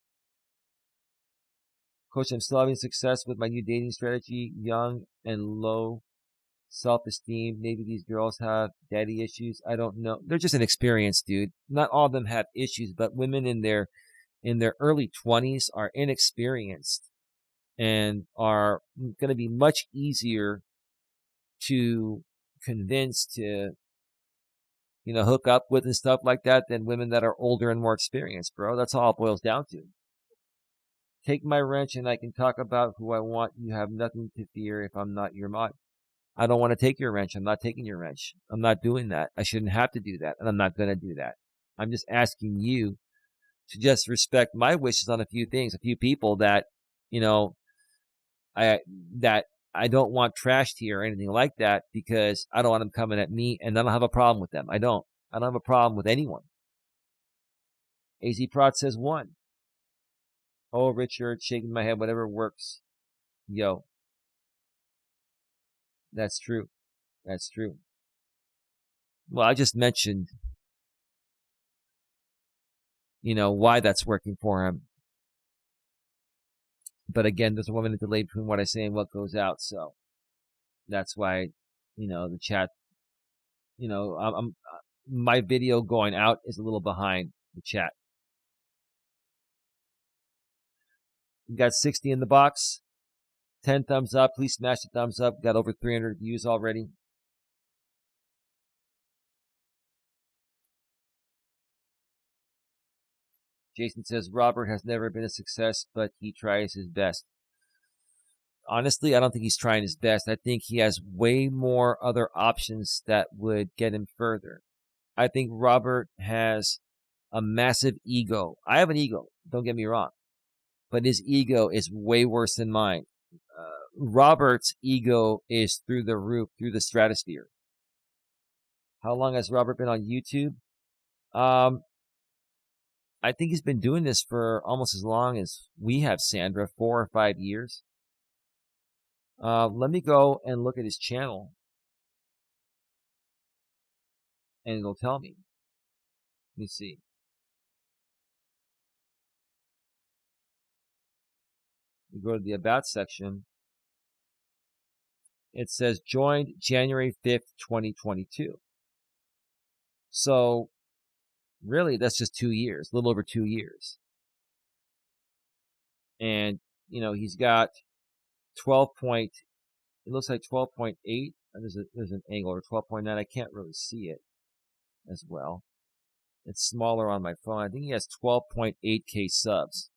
Coach, I'm still having success with my new dating strategy. Young and low self-esteem. Maybe these girls have daddy issues. I don't know. They're just inexperienced, dude. Not all of them have issues, but women in their early 20s are inexperienced and are going to be much easier to convince to, hook up with and stuff like that than women that are older and more experienced, bro. That's all it boils down to. Take my wrench and I can talk about who I want. You have nothing to fear if I'm not your mod. I don't want to take your wrench. I'm not taking your wrench. I'm not doing that. I shouldn't have to do that, and I'm not going to do that. I'm just asking you to just respect my wishes on a few things, a few people that, I don't want trashed here or anything like that, because I don't want them coming at me, and I don't have a problem with them. I don't have a problem with anyone. AZ Prot says 1. Oh, Richard, shaking my head, whatever works. Yo. That's true. That's true. Well, I just mentioned, why that's working for him. But again, there's a 1 minute delay between what I say and what goes out. So that's why, the chat, my video going out is a little behind the chat. We got 60 in the box. 10 thumbs up. Please smash the thumbs up. Got over 300 views already. Jason says, Robert has never been a success, but he tries his best. Honestly, I don't think he's trying his best. I think he has way more other options that would get him further. I think Robert has a massive ego. I have an ego, don't get me wrong. But his ego is way worse than mine. Robert's ego is through the roof, through the stratosphere. How long has Robert been on YouTube? I think he's been doing this for almost as long as we have, Sandra, 4 or 5 years. Let me go and look at his channel, and it'll tell me. Let me see. We go to the About section, it says joined January 5th, 2022. So really, that's just 2 years, a little over 2 years. And, he's got 12 point, it looks like 12.8. There's an angle, or 12.9. I can't really see it as well. It's smaller on my phone. I think he has 12.8K subs.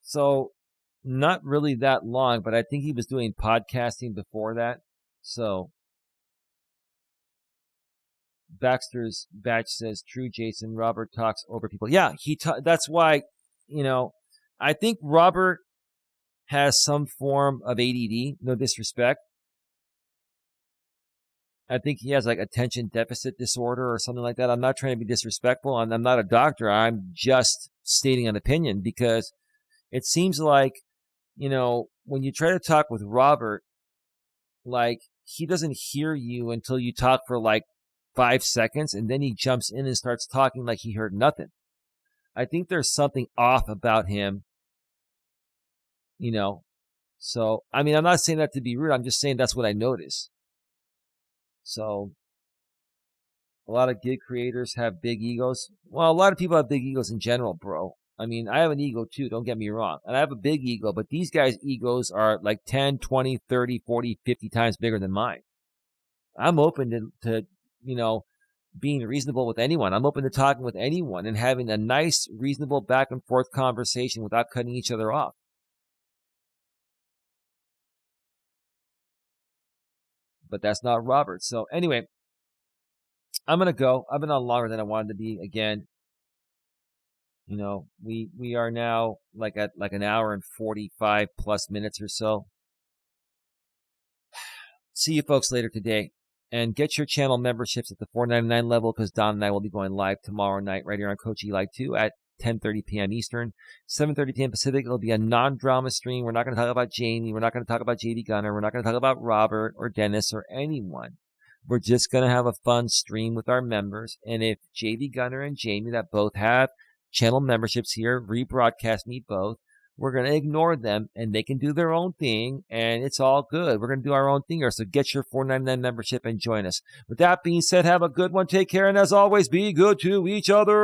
So not really that long, but I think he was doing podcasting before that. So Baxter's Batch says, true, Jason. Robert talks over people. Yeah, that's why, I think Robert has some form of ADD, no disrespect. I think he has like attention deficit disorder or something like that. I'm not trying to be disrespectful, and I'm not a doctor. I'm just stating an opinion, because it seems like, when you try to talk with Robert, like, he doesn't hear you until you talk for like 5 seconds, and then he jumps in and starts talking like he heard nothing. I think there's something off about him, So, I mean, I'm not saying that to be rude. I'm just saying that's what I notice. So, a lot of gig creators have big egos. Well, a lot of people have big egos in general, bro. I mean, I have an ego too, don't get me wrong. And I have a big ego, but these guys' egos are like 10, 20, 30, 40, 50 times bigger than mine. I'm open to being reasonable with anyone. I'm open to talking with anyone and having a nice, reasonable back and forth conversation without cutting each other off. But that's not Robert. So anyway, I'm going to go. I've been on longer than I wanted to be again. We are now like at like an hour and 45 plus minutes or so. See you folks later today. And get your channel memberships at the $4.99 level, because Don and I will be going live tomorrow night right here on Coach Eli 2 at 10:30 p.m. Eastern, 7:30 p.m. Pacific. It'll be a non-drama stream. We're not going to talk about Jamie. We're not going to talk about JD Gunner. We're not going to talk about Robert or Dennis or anyone. We're just going to have a fun stream with our members. And if JD Gunner and Jamie, that both have channel memberships here, rebroadcast me both, we're going to ignore them, and they can do their own thing, and it's all good. We're going to do our own thing here, so get your $4.99 membership and join us. With that being said, have a good one, take care, and as always, be good to each other.